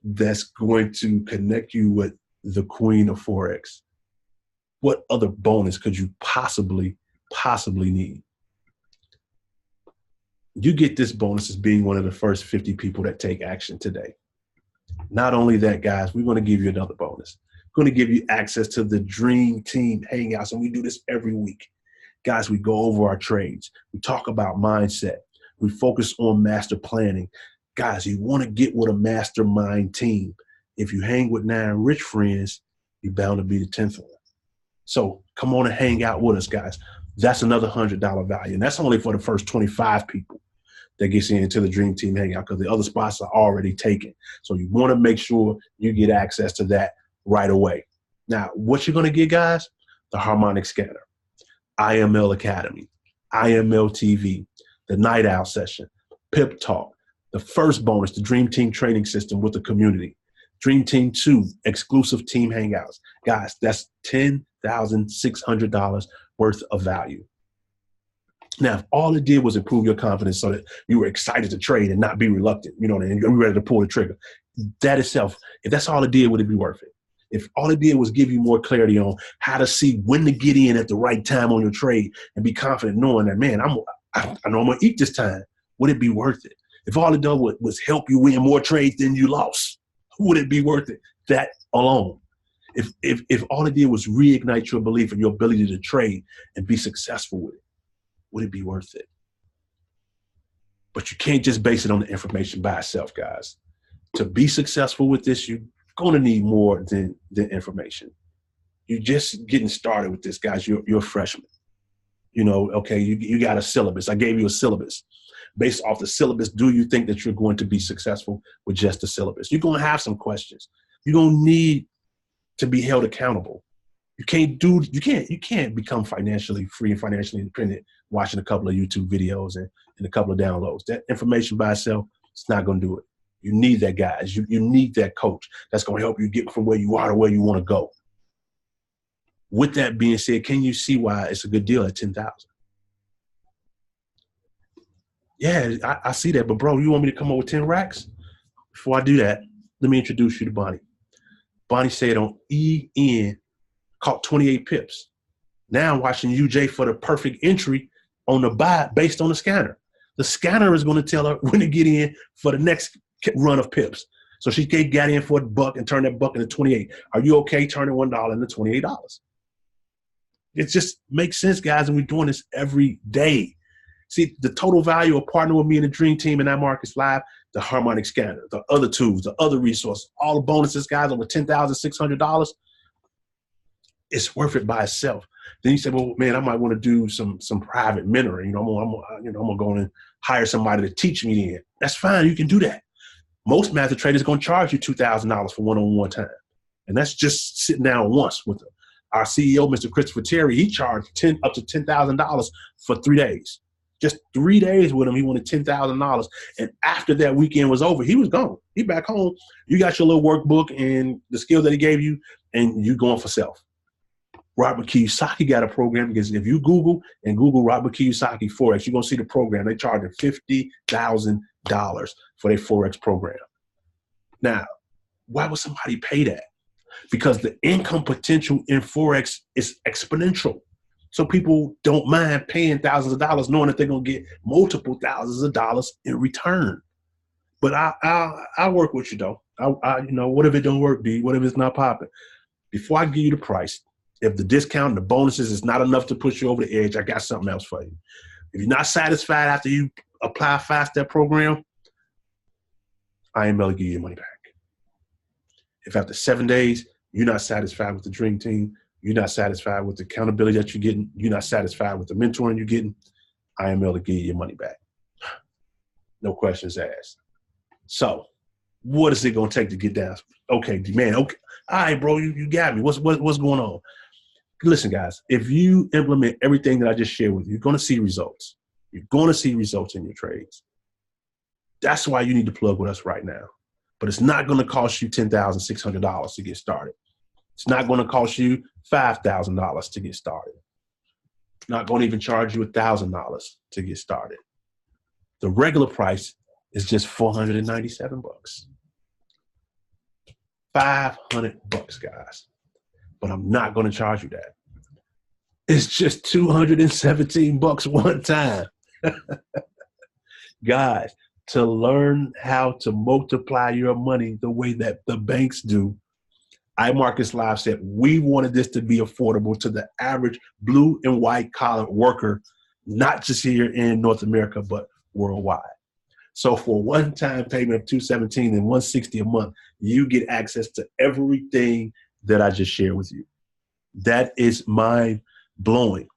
that's going to connect you with the Queen of Forex, what other bonus could you possibly need? You get this bonus as being one of the first 50 people that take action today. Not only that, guys, we're going to give you another bonus. We're going to give you access to the Dream Team Hangouts, and we do this every week. Guys, we go over our trades. We talk about mindset. We focus on master planning. Guys, you want to get with a mastermind team. If you hang with 9 rich friends, you're bound to be the 10th one. So come on and hang out with us, guys. That's another $100 value. And that's only for the first 25 people that gets into the Dream Team Hangout, because the other spots are already taken. So you want to make sure you get access to that right away. Now, what you're going to get, guys? The harmonic scanner, IML Academy, IML TV, the night owl session, pip talk, the first bonus, the Dream Team training system with the community, Dream Team 2 exclusive team hangouts. Guys, that's $10,600 worth of value. Now, if all it did was improve your confidence so that you were excited to trade and not be reluctant, and you're ready to pull the trigger, that itself, if that's all it did, would it be worth it? If all it did was give you more clarity on how to see when to get in at the right time on your trade and be confident knowing that, man, I know I'm going to eat this time, would it be worth it? If all it done was help you win more trades than you lost, would it be worth it? That alone. If all it did was reignite your belief in your ability to trade and be successful with it, would it be worth it? But you can't just base it on the information by itself, guys. To be successful with this, you're going to need more than information. You're just getting started with this, guys. You're a freshman. Okay, you got a syllabus. I gave you a syllabus. Based off the syllabus, do you think that you're going to be successful with just the syllabus? You're going to have some questions. You're going to need to be held accountable. You can't become financially free and financially independent watching a couple of YouTube videos and a couple of downloads. That information by itself, it's not going to do it. You need that, guys. You need that coach that's going to help you get from where you are to where you want to go. With that being said, can you see why it's a good deal at $10,000? Yeah, I see that. But bro, you want me to come up with 10 racks? Before I do that, let me introduce you to Bonnie. Bonnie said on EN, caught 28 pips. Now I'm watching UJ for the perfect entry on the buy based on the scanner. The scanner is going to tell her when to get in for the next run of pips. So she got in for $1 and turned that $1 into 28. Are you okay turning $1 into $28? It just makes sense, guys, and we're doing this every day. See, the total value of partnering with me in the Dream Team and iMarkets Live, the harmonic scanner, the other tools, the other resources, all the bonuses, guys, over $10,600, it's worth it by itself. Then you say, well, man, I might want to do some private mentoring. I'm gonna go and hire somebody to teach me then. That's fine. You can do that. Most master traders are going to charge you $2,000 for one-on-one time. And that's just sitting down once with them. Our CEO, Mr. Christopher Terry, he charged up to $10,000 for 3 days. Just 3 days with him, he wanted $10,000. And after that weekend was over, he was gone. He back home. You got your little workbook and the skills that he gave you, and you going for self. Robert Kiyosaki got a program, because if you Google Robert Kiyosaki Forex, you're going to see the program. They charge $50,000 for their Forex program. Now, why would somebody pay that? because the income potential in Forex is exponential. So people don't mind paying thousands of dollars knowing that they're going to get multiple thousands of dollars in return. But I work with you though. You know, what if it don't work, D? What if it's not popping? Before I give you the price, if the discount and the bonuses is not enough to push you over the edge, I got something else for you. If you're not satisfied after you apply a 5-step program, I am able to give you your money back. If after 7 days, you're not satisfied with the dream team, you're not satisfied with the accountability that you're getting, you're not satisfied with the mentoring you're getting, I am able to give you your money back. No questions asked. So what is it going to take to get down? Okay, man, okay. All right, bro, you got me. What's going on? Listen, guys, if you implement everything that I just shared with you, you're going to see results. You're going to see results in your trades. That's why you need to plug with us right now. But it's not going to cost you $10,600 to get started. It's not going to cost you $5,000 to get started. It's not going to even charge you $1,000 to get started. The regular price is just $497. $500, guys. But I'm not going to charge you that. It's just $217 one time. Guys, to learn how to multiply your money the way that the banks do, iMarkets Live said we wanted this to be affordable to the average blue and white collar worker, not just here in North America, but worldwide. So for one-time payment of $217 and $160 a month, you get access to everything that I just shared with you. That is mind-blowing.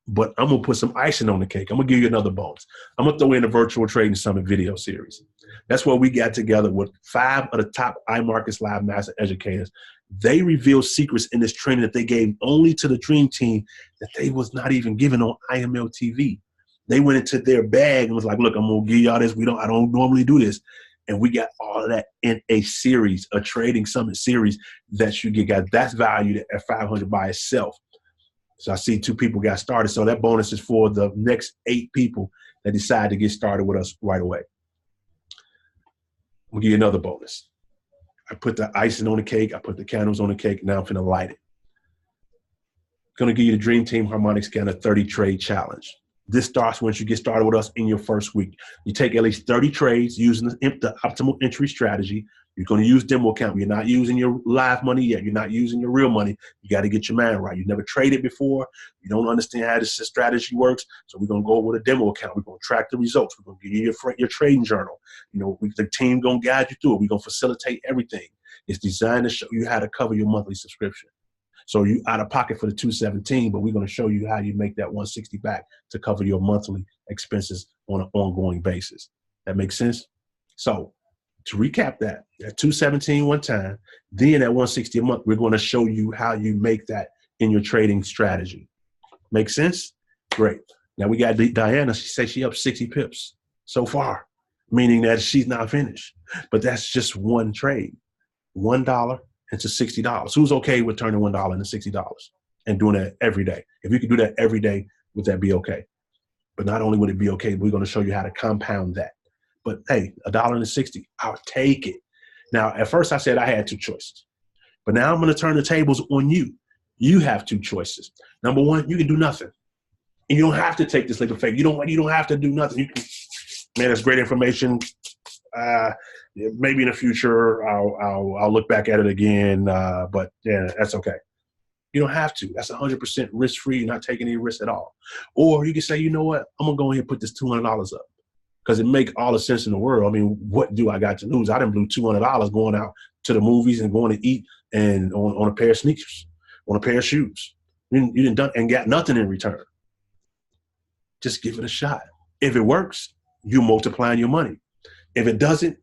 But I'm going to put some icing on the cake. I'm going to give you another bonus. I'm going to throw in a virtual trading summit video series. That's where we got together with 5 of the top iMarkets Live master educators. They revealed secrets in this training that they gave only to the dream team that they was not even given on IML TV. They went into their bag and was like, look, I'm going to give y'all this. I don't normally do this. And we got all of that in a series, a trading summit series that you get, guys. That's valued at $500 by itself. So I see 2 people got started. So that bonus is for the next 8 people that decide to get started with us right away. We'll give you another bonus. I put the icing on the cake. I put the candles on the cake. Now I'm finna light it. Going to give you the Dream Team Harmonic Scanner 30 Trade Challenge. This starts once you get started with us in your first week. You take at least 30 trades using the optimal entry strategy. You're going to use demo account. You're not using your live money yet. You're not using your real money. You got to get your mind right. You've never traded before. You don't understand how this strategy works. So we're going to go with a demo account. We're going to track the results. We're going to give you your trading journal. You know, the team going to guide you through it. We're going to facilitate everything. It's designed to show you how to cover your monthly subscription. So you out of pocket for the $217, but we're going to show you how you make that $160 back to cover your monthly expenses on an ongoing basis. That makes sense? So to recap that, at $217 one time, then at $160 a month, we're going to show you how you make that in your trading strategy. Make sense? Great. Now we got Diana. She says she up 60 pips so far, meaning that she's not finished. But that's just one trade, $1 into $60. Who's okay with turning $1 into $60 and doing that every day? If you could do that every day, would that be okay? But not only would it be okay, but we're going to show you how to compound that. But hey, $1 into $60, I'll take it. Now, at first I said I had 2 choices, but now I'm going to turn the tables on you. You have 2 choices. Number one, you can do nothing, and you don't have to take this leap of faith. You don't have to do nothing. You can, man, that's great information. Maybe in the future I'll look back at it again, but yeah, that's okay. You don't have to. That's 100% risk-free. You're not taking any risk at all. Or you can say, you know what? I'm gonna go ahead and put this $200 up because it makes all the sense in the world. I mean, what do I got to lose? I done blew $200 going out to the movies and going to eat and on a pair of sneakers, on a pair of shoes. You done done and got nothing in return. Just give it a shot. If it works, you're multiplying your money. If it doesn't,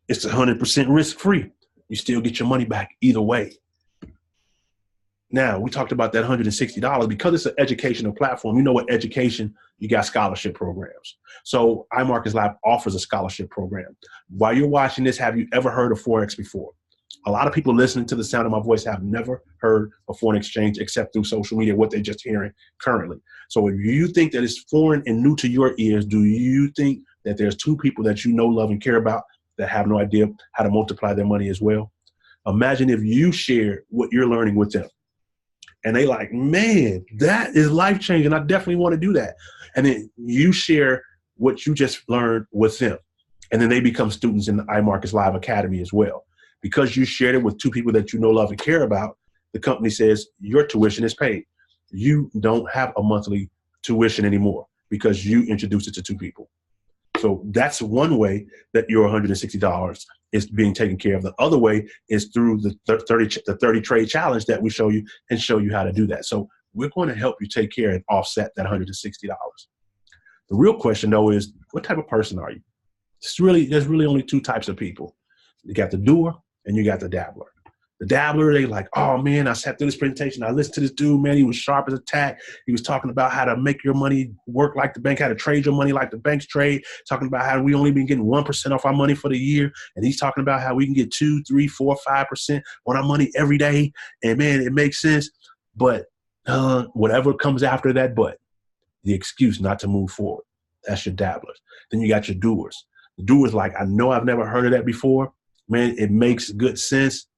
it's 100% risk-free. You still get your money back either way. Now, we talked about that $160. Because it's an educational platform, you know what education, you got scholarship programs. So iMarkets Live offers a scholarship program. While you're watching this, have you ever heard of Forex before? A lot of people listening to the sound of my voice have never heard of foreign exchange except through social media, what they're just hearing currently. So if you think that it's foreign and new to your ears, do you think that there's 2 people that you know, love, and care about that have no idea how to multiply their money as well? Imagine if you shared what you're learning with them. And they like, man, that is life-changing. I definitely want to do that. And then you share what you just learned with them. And then they become students in the iMarkets Live Academy as well. Because you shared it with two people that you know, love, and care about, the company says your tuition is paid. You don't have a monthly tuition anymore because you introduced it to two people. So that's one way that your $160 is being taken care of. The other way is through the 30 trade challenge that we show you and show you how to do that. So we're going to help you take care and offset that $160. The real question though is, what type of person are you? There's really only two types of people. You got the doer and you got the dabbler. The dabbler, they like, oh man, I sat through this presentation. I listened to this dude, man, he was sharp as a tack. He was talking about how to make your money work like the bank, how to trade your money like the banks trade, talking about how we only been getting 1% off our money for the year. And he's talking about how we can get 2, 3, 4, 5% on our money every day. And man, it makes sense. But whatever comes after that, but the excuse not to move forward, that's your dabblers. Then you got your doers. The doers like, I know I've never heard of that before. Man, it makes good sense.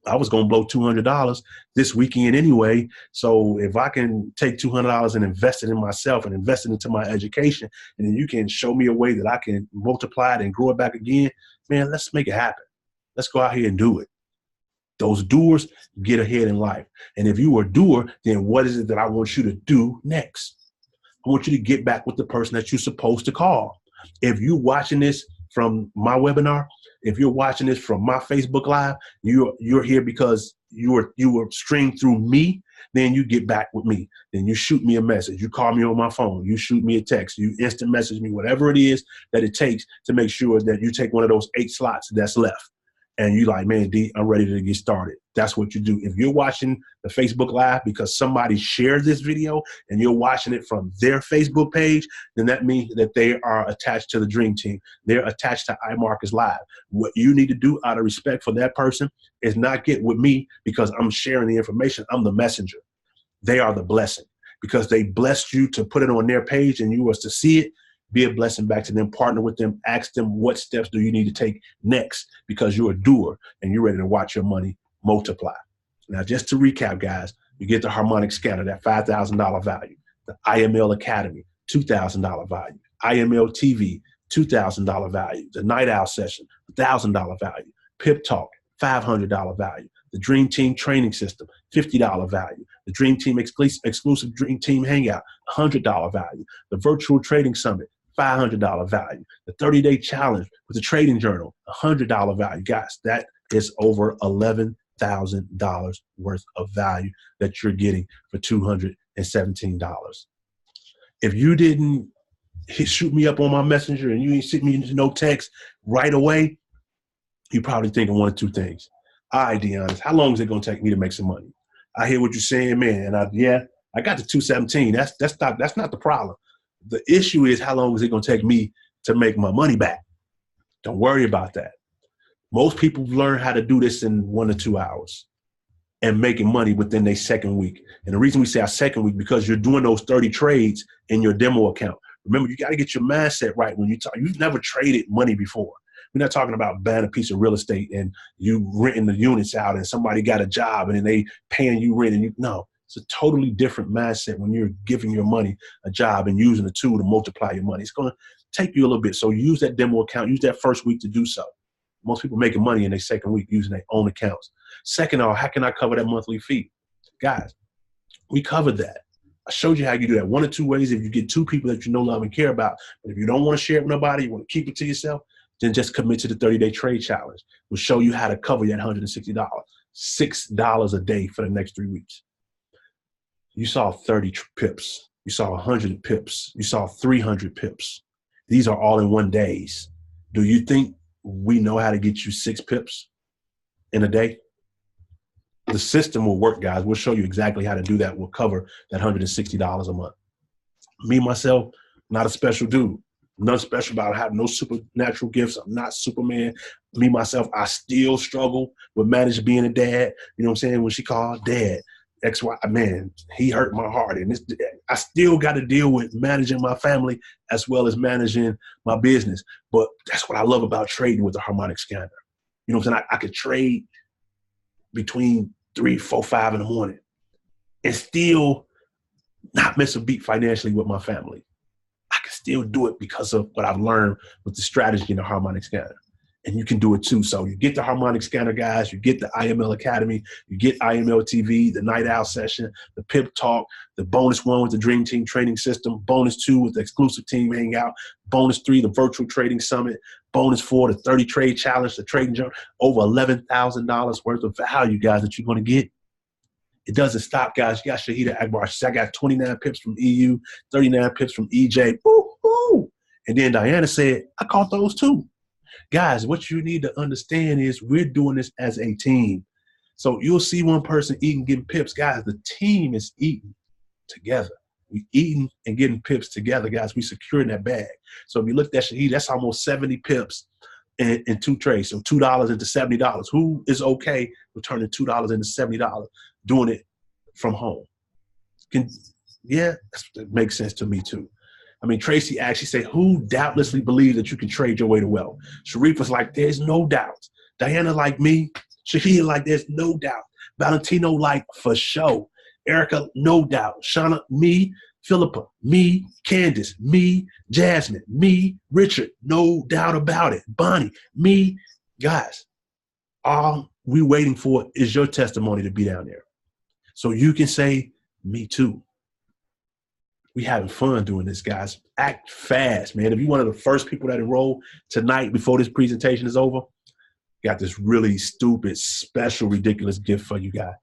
I was going to blow $200 this weekend anyway. So if I can take $200 and invest it in myself and invest it into my education, and then you can show me a way that I can multiply it and grow it back again, man, let's make it happen. Let's go out here and do it. Those doers get ahead in life. And if you are a doer, then what is it that I want you to do next? I want you to get back with the person that you're supposed to call. If you're watching this from my webinar, if you're watching this from my Facebook Live, you're here because you were streamed through me, then you get back with me. Then you shoot me a message. You call me on my phone. You shoot me a text. You instant message me, whatever it is that it takes to make sure that you take one of those 8 slots that's left. And you like, man, D, I'm ready to get started. That's what you do. If you're watching the Facebook Live because somebody shared this video and you're watching it from their Facebook page, then that means that they are attached to the Dream Team. They're attached to iMarkets Live. What you need to do out of respect for that person is not get with me because I'm sharing the information. I'm the messenger. They are the blessing because they blessed you to put it on their page and you was to see it. Be a blessing back to them, partner with them, ask them what steps do you need to take next because you're a doer and you're ready to watch your money multiply. Now, just to recap, guys, you get the harmonic scanner, that $5,000 value, the IML Academy, $2,000 value, IML TV, $2,000 value, the Night Owl session, $1,000 value, Pip Talk, $500 value, the Dream Team Training System, $50 value, the Dream Team exclusive Dream Team Hangout, $100 value, the Virtual Trading Summit, $500 value, the 30-day challenge with the Trading Journal, $100 value. Guys, that is over $11,000 worth of value that you're getting for $217. If you didn't shoot me up on my messenger and you ain't sent me no text right away, you're probably thinking one of two things. All right, Dionyos, how long is it going to take me to make some money? I hear what you're saying, man. And I got the 217. That's not the problem. The issue is how long is it going to take me to make my money back? Don't worry about that. Most people learn how to do this in 1 to 2 hours and making money within their second week. And the reason we say our second week, because you're doing those 30 trades in your demo account. Remember, you got to get your mindset right when you talk. You've never traded money before. We're not talking about buying a piece of real estate and you renting the units out and somebody got a job and then they paying you rent and no. It's a totally different mindset when you're giving your money a job and using a tool to multiply your money. It's going to take you a little bit. So use that demo account. Use that first week to do so. Most people making money in their second week using their own accounts. Second of all, how can I cover that monthly fee? Guys, we covered that. I showed you how you do that. 1 or 2 ways if you get 2 people that you know, love, and care about. But if you don't want to share it with nobody, you want to keep it to yourself, then just commit to the 30-day trade challenge. We'll show you how to cover that $160. $6 a day for the next 3 weeks. You saw 30 pips. You saw 100 pips. You saw 300 pips. These are all in 1 day. Do you think we know how to get you 6 pips in a day? The system will work, guys. We'll show you exactly how to do that. We'll cover that $160 a month. Me, myself, not a special dude. Nothing special about it. I have no supernatural gifts. I'm not Superman. Me, myself, I still struggle with managing being a dad. You know what I'm saying? When she called dad, XY, man, he hurt my heart. And I still got to deal with managing my family as well as managing my business. But that's what I love about trading with the harmonic scanner. You know what I'm saying? I could trade between 3, 4, 5 in the morning and still not miss a beat financially with my family. I can still do it because of what I've learned with the strategy in the harmonic scanner. And you can do it too. So you get the harmonic scanner, guys. You get the IML Academy. You get IML TV, the night owl session, the PIP talk, the bonus 1 with the Dream Team training system, bonus 2 with the exclusive team hangout, bonus 3, the virtual trading summit, bonus 4, the 30 trade challenge, the trading jump, over $11,000 worth of value, guys, that you're going to get. It doesn't stop, guys. You got Shahida Akbar. She said, I got 29 pips from EU, 39 pips from EJ. Woo, woo. And then Diana said, I caught those too. Guys, what you need to understand is we're doing this as a team. So you'll see one person eating, getting pips. Guys, the team is eating together. We eating and getting pips together, guys. We securing that bag. So if you look at Shahid, that's almost 70 pips in 2 trades. So $2 into $70. Who is okay with turning $2 into $70, doing it from home? Yeah, that makes sense to me too. I mean, Tracy actually said, who doubtlessly believes that you can trade your way to wealth? Sharif was like, there's no doubt. Diana like me. Shahid like, there's no doubt. Valentino like, for sure. Erica, no doubt. Shauna, me. Philippa, me. Candace, me. Jasmine, me. Richard, no doubt about it. Bonnie, me. Guys, all we waiting for is your testimony to be down there. So you can say, me too. We having fun doing this, guys. Act fast, man. If you're one of the first people that enroll tonight before this presentation is over, got this really stupid, special, ridiculous gift for you guys.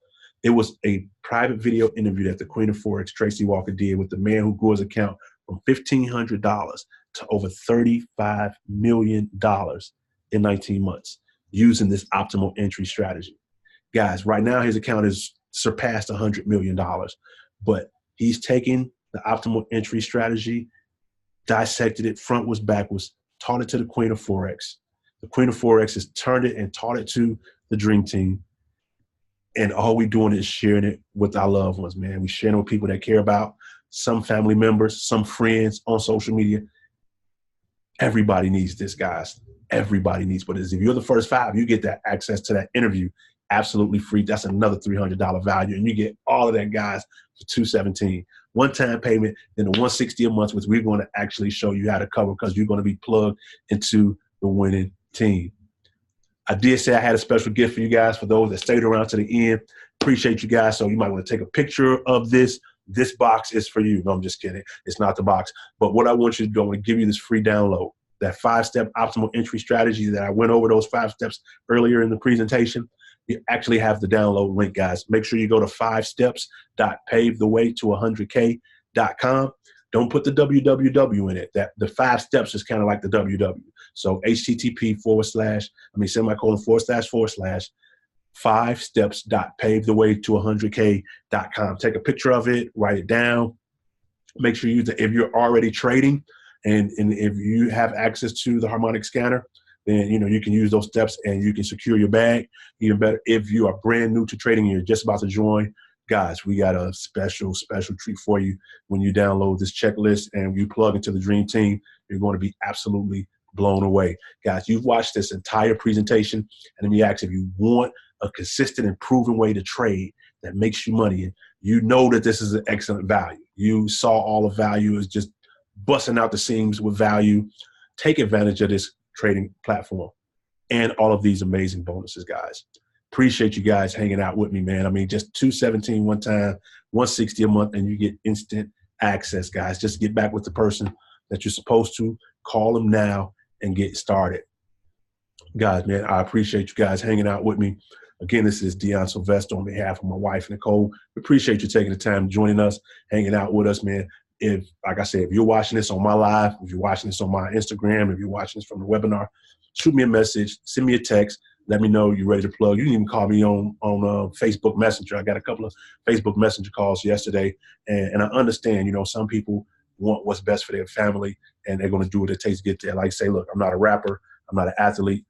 It was a private video interview that the Queen of Forex, Tracy Walker, did with the man who grew his account from $1,500 to over $35 million in 19 months using this optimal entry strategy. Guys, right now his account has surpassed $100 million, but he's taking the optimal entry strategy, dissected it frontwards, backwards, taught it to the Queen of Forex. The Queen of Forex has turned it and taught it to the Dream Team. And all we're doing is sharing it with our loved ones, man. We're sharing it with people that care about, some family members, some friends on social media. Everybody needs this, guys. Everybody needs. But if you're the first 5, you get that access to that interview absolutely free. That's another $300 value. And you get all of that, guys, for $217. One-time payment, then the $160 a month, which we're going to actually show you how to cover because you're going to be plugged into the winning team. I did say I had a special gift for you guys for those that stayed around to the end. Appreciate you guys. So you might want to take a picture of this. This box is for you. No, I'm just kidding. It's not the box. But what I want you to do, I want to give you this free download, that 5-step optimal entry strategy that I went over those 5 steps earlier in the presentation. You actually have the download link, guys. Make sure you go to 5steps.pavetheway100k.com. Don't put the www in it. That the 5 steps is kind of like the www. So http:// 5steps.pavetheway100k.com. Take a picture of it, write it down. Make sure you, if you're already trading and if you have access to the harmonic scanner, then you can use those steps and you can secure your bag. Even better, if you are brand new to trading and you're just about to join, guys, we got a special treat for you. When you download this checklist and you plug into the Dream Team, you're going to be absolutely blown away. Guys, you've watched this entire presentation, and let me ask, if you want a consistent and proven way to trade that makes you money, and you know that this is an excellent value. You saw all the value is just busting out the seams with value. Take advantage of this trading platform and all of these amazing bonuses, guys. Appreciate you guys hanging out with me, man. I mean, just $217 one time, $160 a month, and you get instant access, guys. Just get back with the person that you're supposed to. Call them now and get started. Guys, man, I appreciate you guys hanging out with me. Again, this is Dion Sylvester on behalf of my wife, Nicole. We appreciate you taking the time, joining us, hanging out with us, man. If, like I said, if you're watching this on my live, if you're watching this on my Instagram, if you're watching this from the webinar, shoot me a message, send me a text. Let me know you're ready to plug. You can even call me on Facebook Messenger. I got a couple of Facebook Messenger calls yesterday, and I understand, some people want what's best for their family, and they're going to do what it takes to get there. Like I say, look, I'm not a rapper. I'm not an athlete.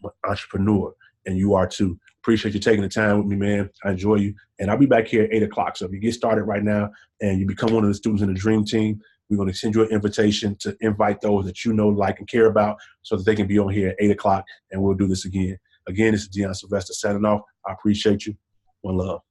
I'm an entrepreneur, and you are too. Appreciate you taking the time with me, man. I enjoy you, and I'll be back here at 8 o'clock. So if you get started right now and you become one of the students in the Dream Team, we're going to send you an invitation to invite those that you know, like, and care about so that they can be on here at 8 o'clock, and we'll do this again. Again, this is Dion Sylvester signing off. I appreciate you. One love.